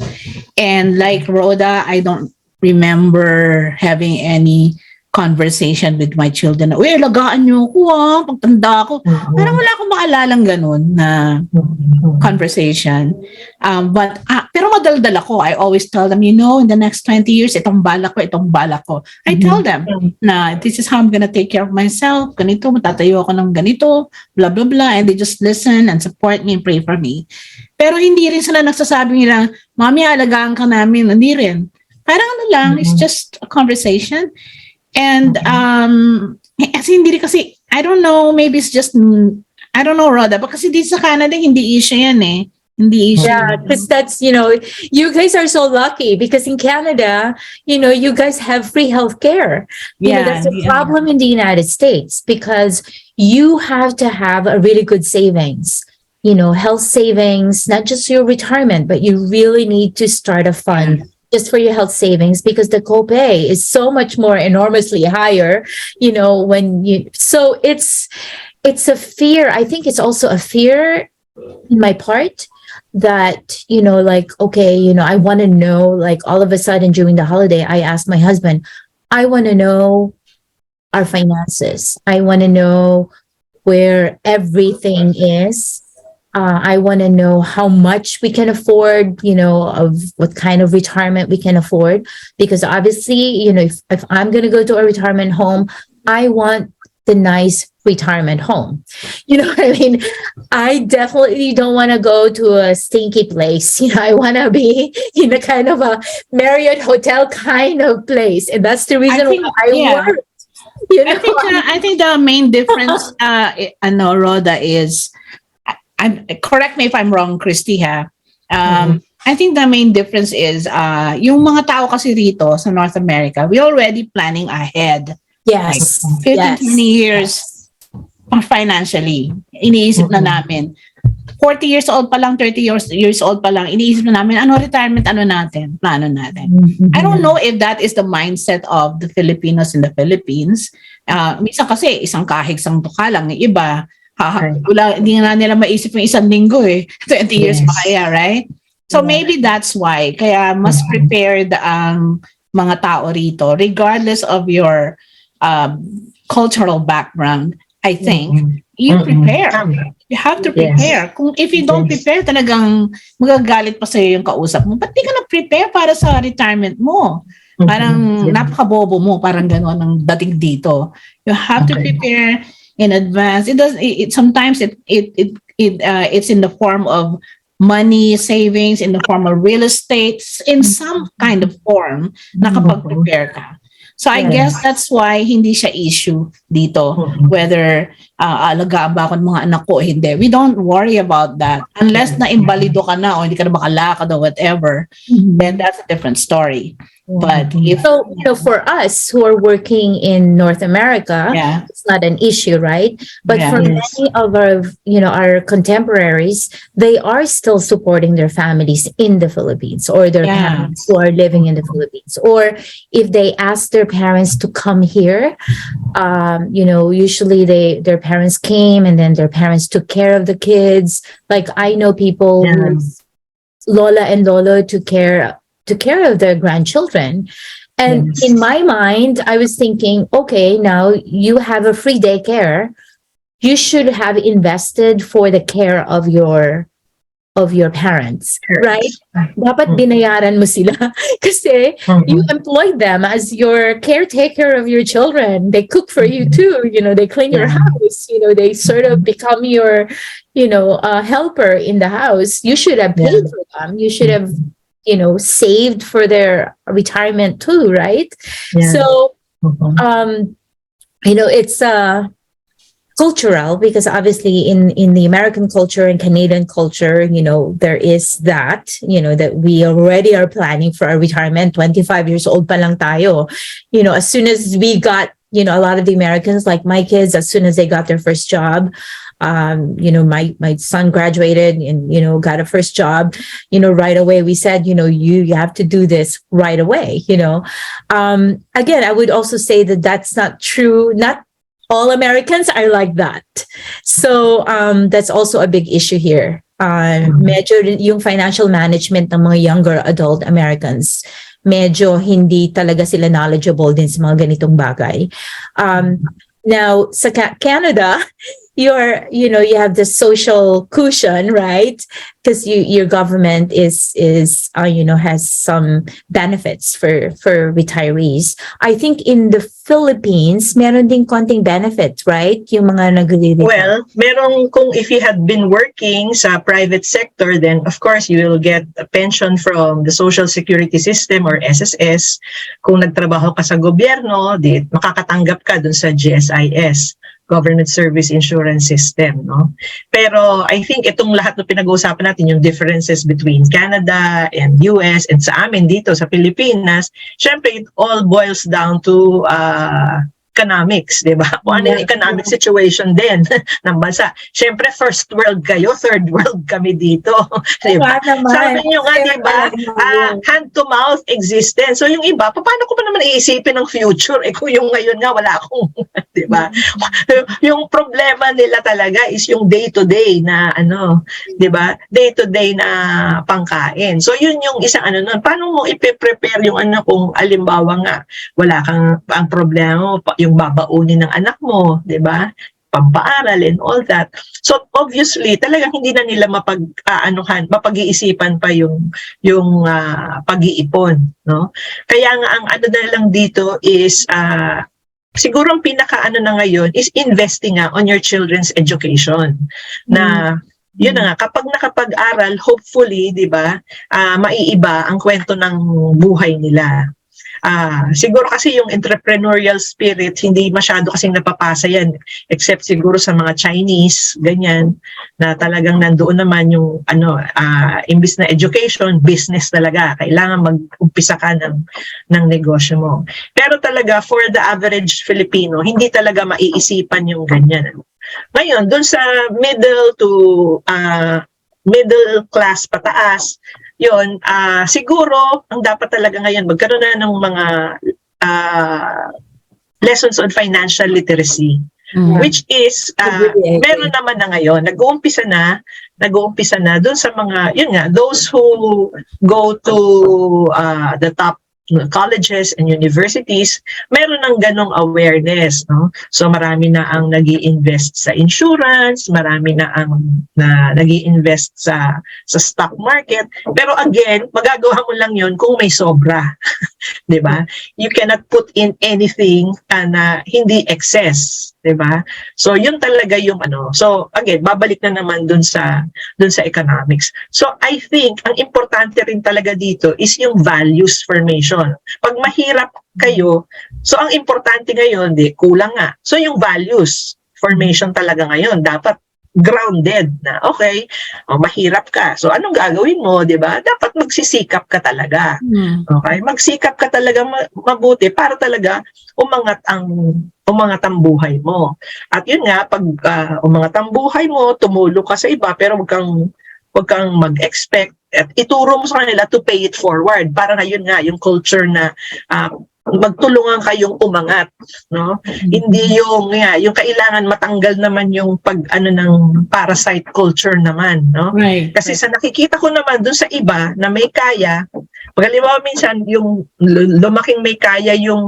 And like Rhoda, I don't remember having any conversation with my children. Uy, alagaan niyo ako pagtanda ko. Parang wala akong maalalang ganun na conversation. Pero madaldal ako. I always tell them, in the next 20 years, itong balak ko. I tell them na this is how I'm gonna take care of myself. Ganito, matatayo ako ng ganito, blah, blah, blah. And they just listen and support me and pray for me. Pero hindi rin sila nagsasabi nila, Mami, alagaan ka namin. Hindi rin. Parang lang, it's just a conversation. And kasi hindi rin kasi, I don't know, maybe it's just, I don't know, Rhoda, but kasi dito sa Canada, hindi issue yan eh. Hindi issue. Yeah, because that's, you guys are so lucky because in Canada, you guys have free healthcare. That's a problem in the United States because you have to have a really good savings. Health savings, not just your retirement, but you really need to start a fund just for your health savings because the copay is so much more enormously higher, so it's a fear. I think it's also a fear in my part that, I want to know, like all of a sudden during the holiday, I asked my husband, I want to know our finances. I want to know where everything is. I want to know how much we can afford, of what kind of retirement we can afford. Because obviously, if I'm going to go to a retirement home, I want the nice retirement home. You know what I mean? I definitely don't want to go to a stinky place. I want to be in a kind of a Marriott hotel kind of place. And that's the reason why I work. I think the main difference, Rhoda, is, correct me if I'm wrong, Christy, ha? I think the main difference is, yung mga tao kasi rito sa North America, we already planning ahead. Yes. Like 15, 20 years financially. Iniisip na namin. 40 years old pa lang, 30 years old pa lang, iniisip na namin, retirement, plano natin. I don't know if that is the mindset of the Filipinos in the Philippines. Minsan kasi, isang kahig, isang tuka lang, yung iba, hindi nga nila maisip yung isang linggo 20 years pa kaya, right? So maybe that's why. Kaya mas prepared ang mga tao rito, regardless of your cultural background. I think you prepare. You have to prepare. Kung if you don't prepare, talagang magagalit pa sa'yo yung kausap mo. Ba't di ka na-prepare para sa retirement mo? Parang napakabobo mo, parang gano'n ang dating dito. You have to prepare in advance. Sometimes it's in the form of money savings, in the form of real estate, in some kind of form nakapag-prepare ka. So I guess that's why hindi siya issue dito, whether alagaan ba ako ng mga anak ko o hindi. We don't worry about that unless na-imbalido ka na o hindi ka na makalakad or whatever, then that's a different story. But for us who are working in North America, it's not an issue, right? But for many of our contemporaries, they are still supporting their families in the Philippines or their parents who are living in the Philippines. Or if they ask their parents to come here, usually their parents came and then their parents took care of the kids. Like I know people whose Lola and Lolo took care of their grandchildren. And in my mind, I was thinking, okay, now you have a free daycare. You should have invested for the care of your parents, right? Dapat binayaran mo sila kasi you employed them as your caretaker of your children. They cook for you too, they clean your house, they sort of become your, helper in the house. You should have paid for them. You should have saved for their retirement too, right? So, it's cultural because obviously in the American culture and Canadian culture, there is that, that we already are planning for our retirement. 25 years old pa lang tayo. As soon as we got, a lot of the Americans, like my kids, as soon as they got their first job, my son graduated and, got a first job, right away we said, you have to do this right away, again, I would also say that that's not true. Not all Americans are like that. So, that's also a big issue here. Medyo yung financial management ng mga younger adult Americans, medyo hindi talaga sila knowledgeable din sa mga ganitong bagay. Now, sa Canada, you have the social cushion, right? Because your government is has some benefits for retirees. I think in the Philippines, meron ding konting benefits, right? Yung mga nag-retire. Well, merong kung if you had been working sa private sector, then of course you will get a pension from the Social Security System or SSS. Kung nagtrabaho ka sa gobyerno, di makakatanggap ka dun sa GSIS, Government Service Insurance System, no? Pero I think itong lahat na pinag-uusapan natin, yung differences between Canada and US and sa amin dito sa Pilipinas, syempre it all boils down to economics, di ba? Kung ano yung economic situation din ng bansa. Siyempre, first world kayo, third world kami dito. Di ba? Sabi nyo nga, di ba? Hand-to-mouth existence. So yung iba, paano ko pa naman iisipin ng future? Kung yung ngayon nga, wala akong, di ba? Yung problema nila talaga is yung day-to-day na, di ba? Day-to-day na pangkain. So yun yung isang nun. Paano mo ipe-prepare yung kung alimbawa nga, wala kang, ang problema mo, yung babaunin ng anak mo, di ba? Pampaaral and all that. So obviously, talagang hindi na nila mapag-iisipan pa yung pag-iipon, no? Kaya nga ang na lang dito is siguro ang pinaka na ngayon is investing on your children's education. Na yun na nga, kapag nakapag-aral, hopefully, di ba, maiiba ang kwento ng buhay nila. Siguro kasi yung entrepreneurial spirit, hindi masyado kasing napapasa yan, except siguro sa mga Chinese, ganyan, na talagang nandoon naman yung, imbis na education, business talaga. Kailangan mag-umpisa ka ng negosyo mo. Pero talaga, for the average Filipino, hindi talaga maiisipan yung ganyan. Ngayon, dun sa middle class pataas, yun, siguro, ang dapat talaga ngayon, magkaroon na ng mga lessons on financial literacy, which is, meron naman na ngayon, nag-uumpisa na dun sa mga, yun nga, those who go to the top colleges and universities, meron ng ganong awareness, no? So marami na ang nag-i-invest sa insurance, marami na ang nag-i-invest sa stock market. Pero again, magagawa mo lang 'yon kung may sobra. 'Di ba? You cannot put in anything na hindi excess, 'di ba? So yun talaga yung So again, babalik na naman dun sa economics. So I think ang importante rin talaga dito is yung values formation. Pag mahirap kayo, so ang importante ngayon, kulang nga. So yung values formation talaga ngayon, dapat grounded na, okay, mahirap ka. So anong gagawin mo, di ba? Dapat magsisikap ka talaga. Okay? Magsikap ka talaga mabuti para talaga umangat ang buhay mo. At yun nga, pag umangat ang buhay mo, tumulo ka sa iba, pero wag kang mag-expect at ituro mo sa kanila to pay it forward para ngayon nga yung culture na magtulungan kayong umangat, no? Hindi yung kailangan matanggal naman yung ng parasite culture naman, no? Right. Kasi sa nakikita ko naman dun sa iba na may kaya, pagkaliwa minsan yung lumaking may kaya yung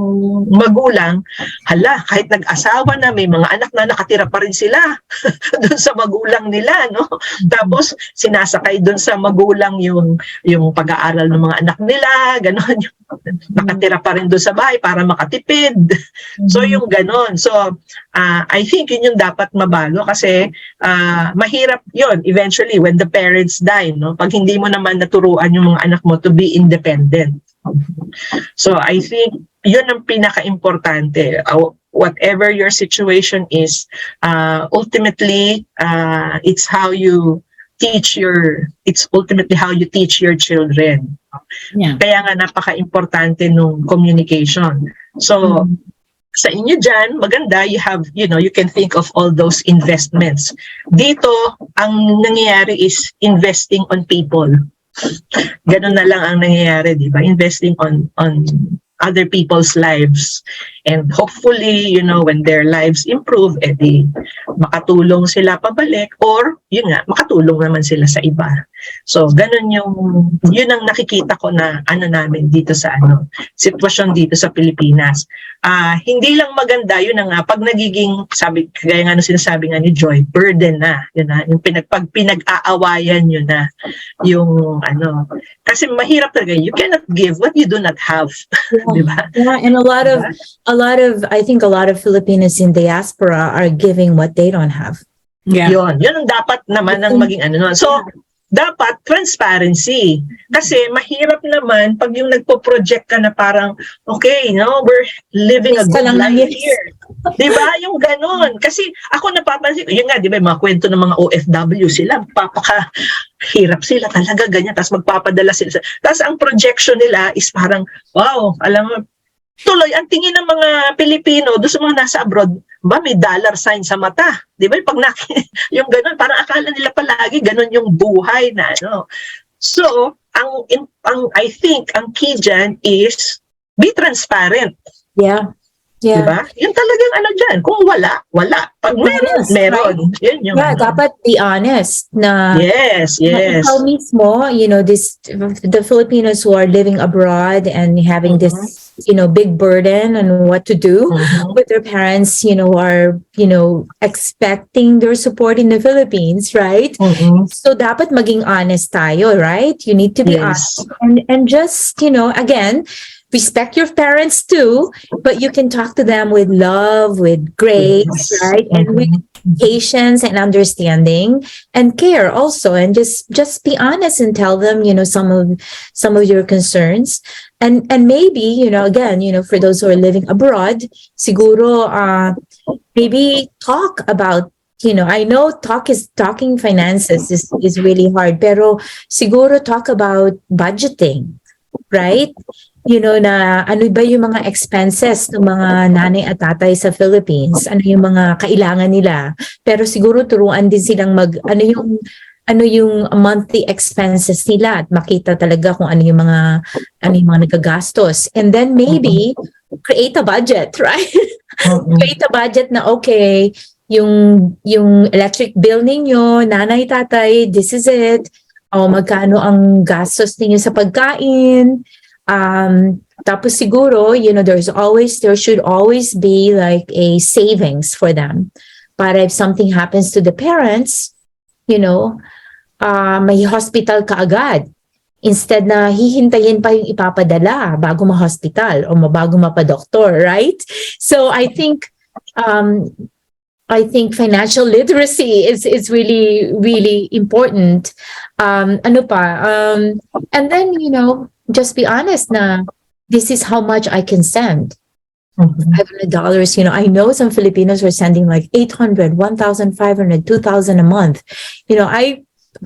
magulang, kahit nag-asawa na, may mga anak na, nakatira pa rin sila dun sa magulang nila, no? Tapos sinasakay dun sa magulang yung pag-aaral ng mga anak nila, gano'n, nakatira pa rin dun sa bahay para makatipid. So yung gano'n. So I think yun yung dapat mabago kasi mahirap yun eventually when the parents die, no? Pag hindi mo naman naturuan yung mga anak mo to be independent. So I think yun ang pinaka-importante. Whatever your situation is, ultimately it's ultimately how you teach your children. Yeah. Kaya nga napaka-importante nung communication. So sa inyo dyan, maganda, you can think of all those investments. Dito, ang nangyayari is investing on people. Ganun na lang ang nangyayari, di ba? Investing on other people's lives. And hopefully, when their lives improve, edi makatulong sila pabalik, or yun nga, makatulong naman sila sa iba. So, yun ang nakikita ko na namin dito sa sitwasyon dito sa Pilipinas. Hindi lang maganda, yun nga, pag nagiging, kaya nga sinasabi nga ni Joy, burden na, yun na, yung pinag-aawayan yun na, yung kasi mahirap talaga, you cannot give what you do not have. Di ba? Yeah, and I think a lot of Filipinos in diaspora are giving what they don't have. Yeah. Yun ang dapat naman ang maging nun. So, dapat transparency. Kasi mahirap naman pag yung nagpo-project ka na parang, okay, we're living a good life here. Di ba? Yung ganon. Kasi ako napapansin, yun nga, di ba, mga kwento ng mga OFW sila, hirap sila talaga, ganyan. Tapos magpapadala sila. Tapos ang projection nila is parang, wow, alam mo, tuloy, ang tingin ng mga Pilipino, doon sa mga nasa abroad, may dollar sign sa mata. Di ba? Pag yung ganun, parang akala nila palagi, ganun yung buhay na, So, I think, ang key dyan is, be transparent. Yeah. Yeah. Diba? Yun talagang dyan. Kung wala. Pag meron, meron. Right? Yun yung dapat be honest na yes. ikaw mismo, the Filipinos who are living abroad and having this, big burden on what to do with their parents, who are, expecting their support in the Philippines, right? So dapat maging honest tayo, right? You need to be honest. And just, again, respect your parents too, but you can talk to them with love, with grace, right? And with patience and understanding and care also. And just be honest and tell them, some of your concerns. And maybe, again, for those who are living abroad, siguro, maybe talk about, I know talking finances is really hard, pero siguro talk about budgeting, right? Na ano ba yung mga expenses ng mga nanay at tatay sa Philippines? Ano yung mga kailangan nila? Pero siguro turuan din silang ano yung monthly expenses nila at makita talaga kung ano yung mga nagagastos. And then maybe create a budget, right? Create a budget na okay, yung electric bill ninyo, nanay, tatay, this is it. O magkano ang gastos ninyo sa pagkain? Tapos siguro, there should always be like a savings for them. Para if something happens to the parents, may hospital ka agad. Instead na hihintayin pa yung ipapadala bago ma-hospital o bago mapadoktor, right? So I think financial literacy is really, really important. And then, just be honest na this is how much I can send. $500, I know some Filipinos are sending like 800, 1,500, 2,000 a month.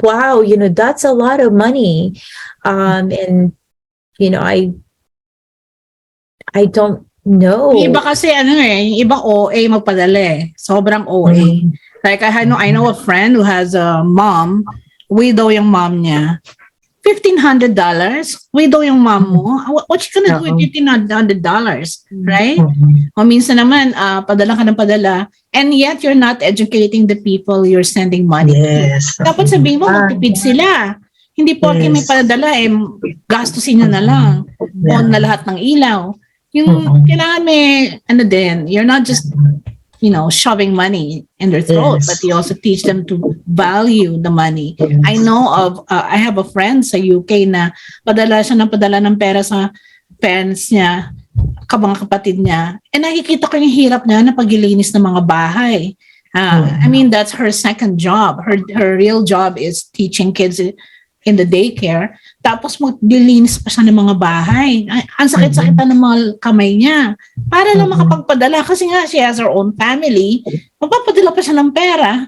Wow, that's a lot of money. And, I don't know. Yung iba kasi yung iba OA magpadala Sobrang OA. Like I know a friend who has a mom, widow yung mom niya. $1,500, widow yung mom mo. What you gonna do with $1,500, right? O minsan naman, padala ka ng padala, and yet you're not educating the people you're sending money to. Dapat sabihin mo, magtipid sila. Hindi porke may padala, gastusin nyo na lang. On na lahat ng ilaw. Yung kailangan may, you're not just, shoving money in their throat, but you also teach them to value the money. I know I have a friend sa UK na padala ng pera sa parents niya, mga kapatid niya. And nakikita ko yung hirap niya na paglilinis ng mga bahay. That's her second job. Her real job is teaching kids in the daycare. Tapos maglilinis pa siya ng mga bahay. Ang sakit-sakit na ng mga kamay niya. Para lang makapagpadala. Kasi nga, she has her own family. Magpapadala pa siya ng pera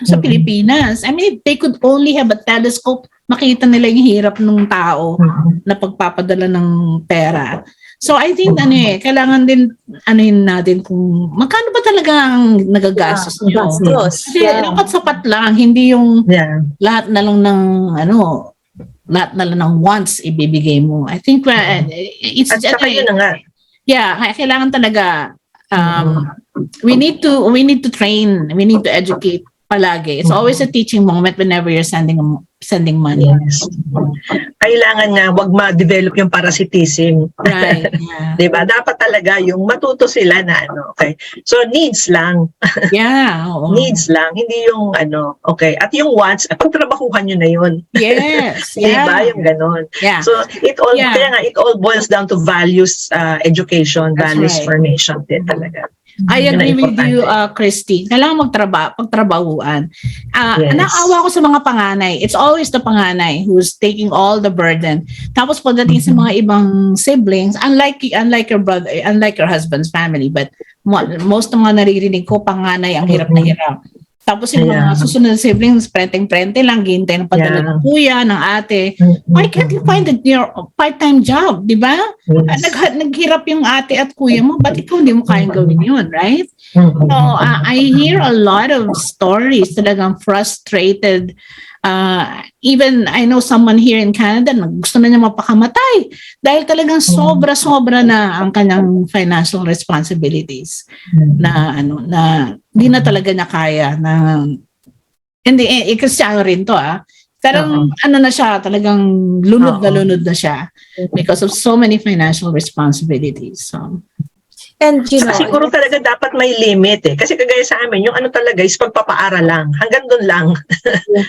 sa Pilipinas. They could only have a telescope. Makita nila yung hirap ng tao na pagpapadala ng pera. So I think kailangan din natin kung magkano ba talaga ang nagagastos niyo. Kasi dapat sapat lang, hindi yung lahat na lang ng lahat na lang ng once ibibigay mo. I think it's at saka yun na nga. Kailangan talaga we need to train, we need to educate palagi. It's always a teaching moment whenever you're sending money. Yes. Kailangan nga wag ma-develop yung parasitism. Right. Yeah. 'Di ba? Dapat talaga yung matuto sila na okay. So needs lang. Yeah. Needs lang, hindi yung okay. At yung wants, pagtrabahuhan nyo na yun. Yes. Di ba? Yung ganon. Yeah. So kaya nga, it all boils down to values, education, That's values right. formation din talaga. I Yun ang agree with you, importante. Christy. Kailangan pagtrabahuan. Yes. Naawa ko sa mga panganay. It's always the panganay who's taking all the burden. Tapos pagdating sa mga ibang siblings, unlike your brother, unlike your husband's family, but most ng mga naririnig ko, panganay ang hirap na hirap. Tapos yung mga susunod na siblings, prenteng-prente lang, gintay ng padala ng kuya, ng ate. Why can't you find your part-time job, di ba? Yes. Naghirap yung ate at kuya mo, ba't ikaw hindi mo kayang gawin yun, right? So, I hear a lot of stories talagang frustrated. Even I know someone here in Canada na gusto na niya mapakamatay dahil talagang sobra-sobra na ang kanyang financial responsibilities na hindi na talaga niya kaya na hindi Kristiyano rin to Parang na siya, talagang lunod na siya because of so many financial responsibilities. So And siguro talaga dapat may limit kasi kagaya sa amin yung talaga is pagpapaaral lang hanggang doon lang.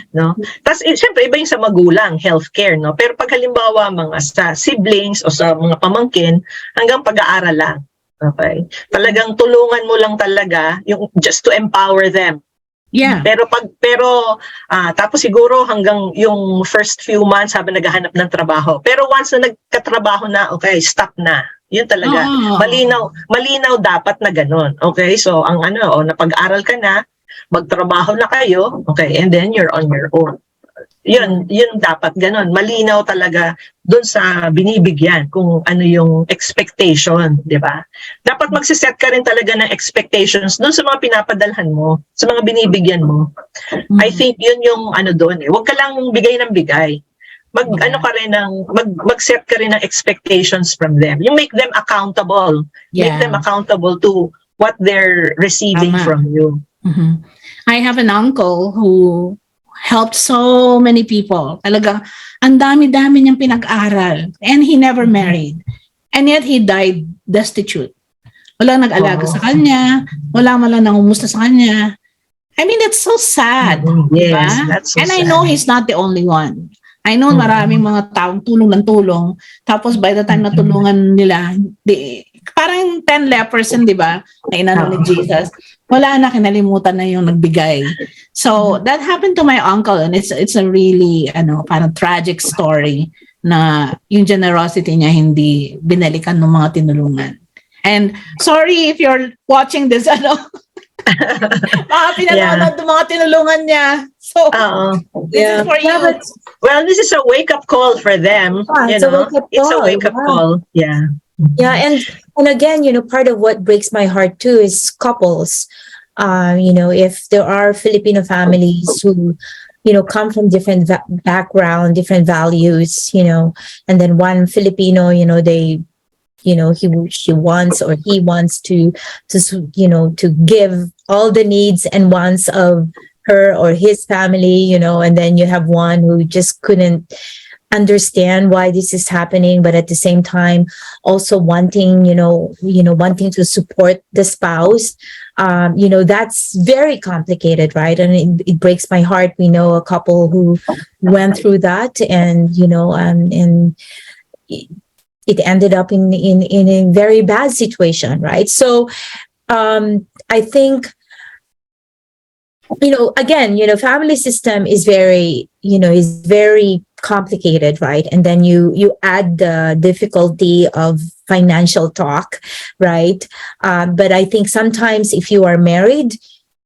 No? Tapos syempre iba yung sa magulang, healthcare, no? Pero pag halimbawa mga sa siblings o sa mga pamangkin, hanggang pag-aaral lang. Okay? Talagang tulungan mo lang talaga yung just to empower them. yeah. Pero tapos siguro hanggang yung first few months habang naghahanap ng trabaho. Pero once na nagkatrabaho na, okay, stop na. Yun talaga. Malinaw dapat na ganun. Okay? So, napag-aral ka na, magtrabaho na kayo, okay, and then you're on your own. Yun dapat ganun. Malinaw talaga dun sa binibigyan kung ano yung expectation, di ba? Dapat magsiset ka rin talaga ng expectations dun sa mga pinapadalhan mo, sa mga binibigyan mo. I think yun yung doon Huwag ka lang bigay ng bigay. Mag-set ka rin ng expectations from them. You make them accountable. Make them accountable to what they're receiving from you. I have an uncle who helped so many people. Talagang ang dami-dami niyang pinag-aral and he never married. And yet he died destitute. Walang nag-alaga sa kanya, wala man lang nangumusta sa kanya. I mean, that's so sad. Yes, diba? that's so and sad. I know he's not the only one. I know maraming mga taong tulong ng tulong. Tapos by the time na tulungan nila, parang 10 lepers, di ba? Na inano ni Jesus. Wala na, kinalimutan na yung nagbigay. So that happened to my uncle and it's a really parang tragic story na yung generosity niya hindi binalikan ng mga tinulungan. And sorry if you're watching this, pinanonood ng mga tinulungan niya. So, this is for you. Well, this is a wake-up call for them. It's a wake-up call. Yeah. Yeah, and again, part of what breaks my heart too is couples. If there are Filipino families who, come from different background, different values, and then one Filipino, they she wants or he wants to give all the needs and wants of her or his family, and then you have one who just couldn't understand why this is happening, but at the same time also wanting to support the spouse. That's very complicated, right? And it breaks my heart. We know a couple who went through that, and and it ended up in a very bad situation, right? So I think again, family system is very complicated, right? And then you add the difficulty of financial talk, right? But I think sometimes if you are married,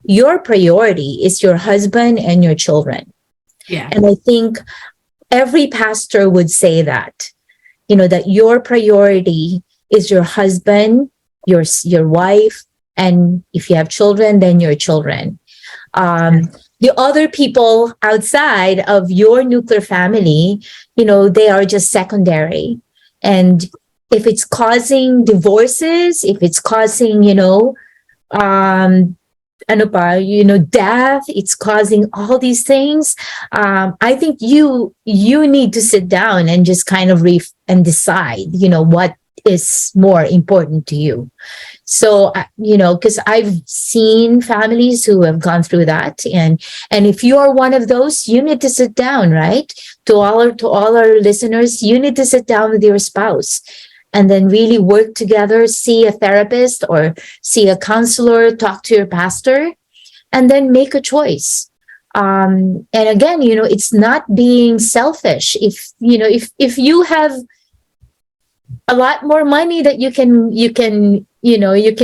your priority is your husband and your children. Yeah. And I think every pastor would say that, that your priority is your husband, your wife, and if you have children, then your children. The other people outside of your nuclear family, they are just secondary. And if it's causing divorces, if it's causing, death, it's causing all these things. I think you need to sit down and just kind of and decide, what is more important to you. So, because I've seen families who have gone through that, and if you are one of those, you need to sit down, right? To all our listeners, you need to sit down with your spouse and then really work together, see a therapist or see a counselor, talk to your pastor, and then make a choice. And again, it's not being selfish. If you have a lot more money that you can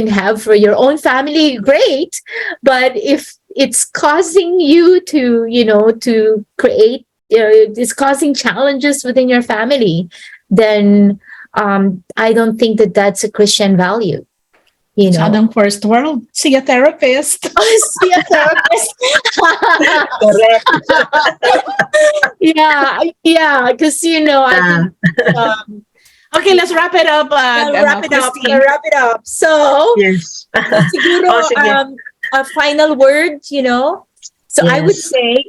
have for your own family, great. But if it's causing you to create, it's causing challenges within your family, then I don't think that that's a Christian value. Sadang first world. See a therapist. See a therapist. Correct. Yeah, because I think. Okay, let's wrap it up. Wrap it up. So, yes. siguro, a final word, So I would say,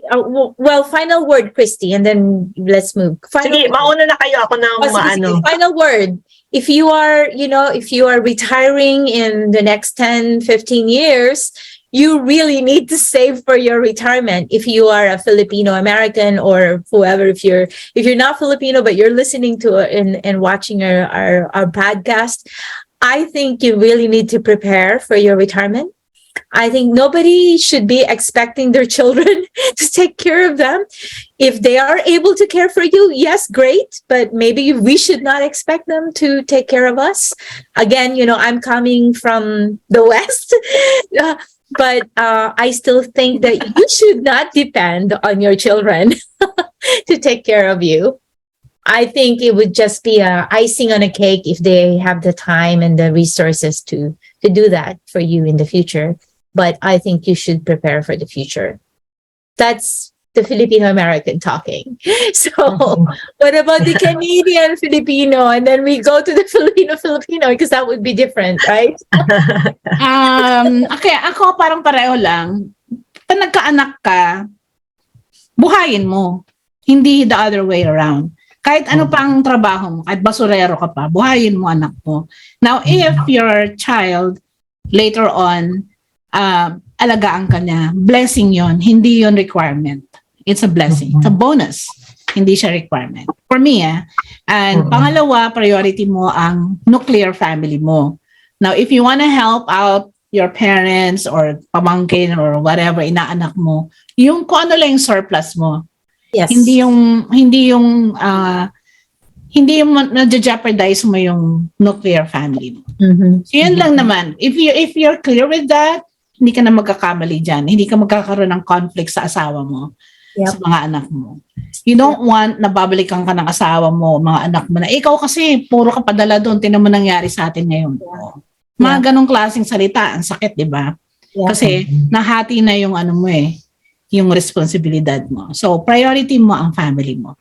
final word, Christy, and then let's move. Sige, mauna na kayo. Ako na sige. Final word. If you are retiring in the next 10, 15 years, you really need to save for your retirement. If you are a Filipino American or whoever, if you're not Filipino but you're listening to and watching our podcast, I think you really need to prepare for your retirement. I think nobody should be expecting their children to take care of them. If they are able to care for you, yes, great. But maybe we should not expect them to take care of us. Again, I'm coming from the West. But I still think that you should not depend on your children to take care of you. I think it would just be a icing on a cake if they have the time and the resources to do that for you in the future. But I think you should prepare for the future. That's the Filipino American talking. So what about the Canadian Filipino? And then we go to the Filipino because that would be different, right? Okay, ako parang pareho lang. Pag nagkaanak ka, buhayin mo. Hindi the other way around. Kahit ano pang trabaho mo, kahit basurero ka pa, buhayin mo anak mo. Now, if your child later on, alagaan ka niya, blessing yon, hindi yon requirement. It's a blessing. It's a bonus. Hindi siya requirement. For me, And pangalawa, priority mo ang nuclear family mo. Now, if you want to help out your parents or pamangkin or whatever, inaanak mo, yung kung ano lang yung surplus mo. Yes. Hindi yung na-jeopardize mo yung nuclear family mo. So yun lang naman. If you're clear with that, hindi ka na magkakamali dyan. Hindi ka magkakaroon ng conflict sa asawa mo. Sa mga anak mo. You don't want na babalikan ka ng asawa mo, mga anak mo na, ikaw kasi puro ka padala doon, tinan mo nangyari sa atin ngayon. Mga ganong klaseng salita, ang sakit, di ba? Kasi nahati na yung yung responsibilidad mo. So, priority mo ang family mo.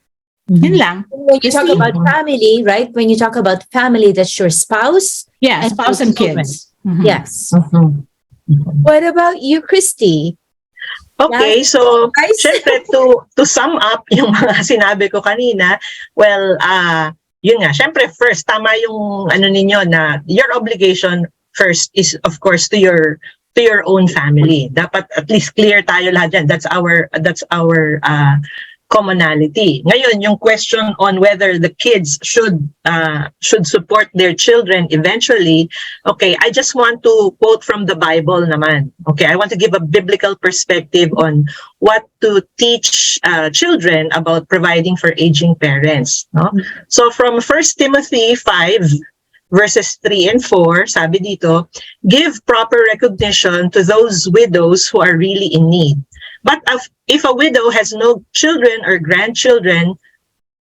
Yun lang. When you talk about family, right? When you talk about family, that's your spouse. Yeah, spouse and kids. Yes. What about you, Christy? Okay, so syempre to sum up yung mga sinabi ko kanina, well, yun nga, syempre first, tama yung ninyo na your obligation first is of course to your own family. Dapat at least clear tayo lahat dyan. That's our commonality. Ngayon, yung question on whether the kids should support their children eventually, okay, I just want to quote from the Bible naman. Okay, I want to give a biblical perspective on what to teach children about providing for aging parents. No? So from 1 Timothy 5, verses 3 and 4, sabi dito, give proper recognition to those widows who are really in need. But if a widow has no children or grandchildren,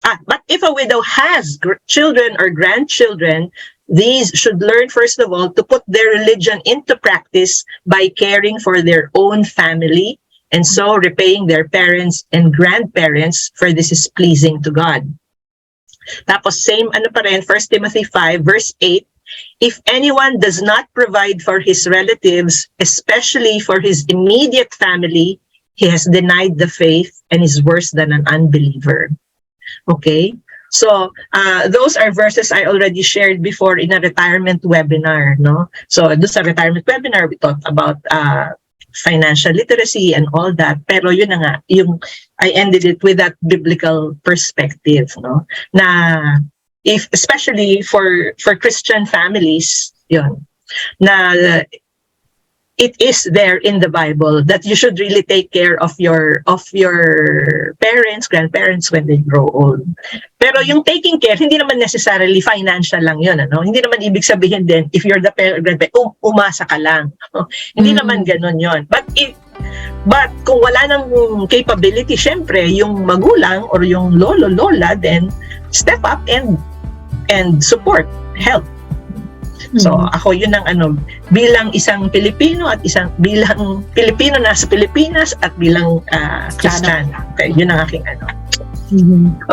but if a widow has children or grandchildren, these should learn, first of all, to put their religion into practice by caring for their own family, and so repaying their parents and grandparents, for this is pleasing to God. Tapos same ano pa rin, 1 Timothy 5 verse 8, if anyone does not provide for his relatives, especially for his immediate family, he has denied the faith and is worse than an unbeliever. Okay? So, those are verses I already shared before in a retirement webinar, no? So, doon sa retirement webinar, we talked about financial literacy and all that. Pero yun na nga, I ended it with that biblical perspective, no? Na, especially for Christian families, yun, na it is there in the Bible that you should really take care of your parents, grandparents when they grow old. Pero yung taking care, hindi naman necessarily financial lang yun, ano? Hindi naman ibig sabihin din, if you're the parent, grandparent, umasa ka lang. Hindi naman ganun yun. But kung wala nang capability, syempre, yung magulang or yung lolo, lola, then step up and support, help. So ako yun ang bilang isang Pilipino at bilang Pilipino nasa Pilipinas at bilang Christian. Okay, yun ang aking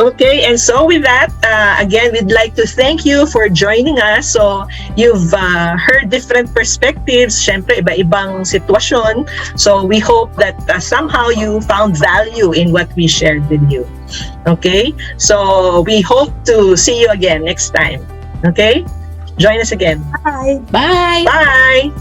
Okay, and so with that, again, we'd like to thank you for joining us. So you've heard different perspectives, syempre iba-ibang sitwasyon. So we hope that somehow you found value in what we shared with you. Okay, so we hope to see you again next time. Okay? Join us again. Bye. Bye. Bye!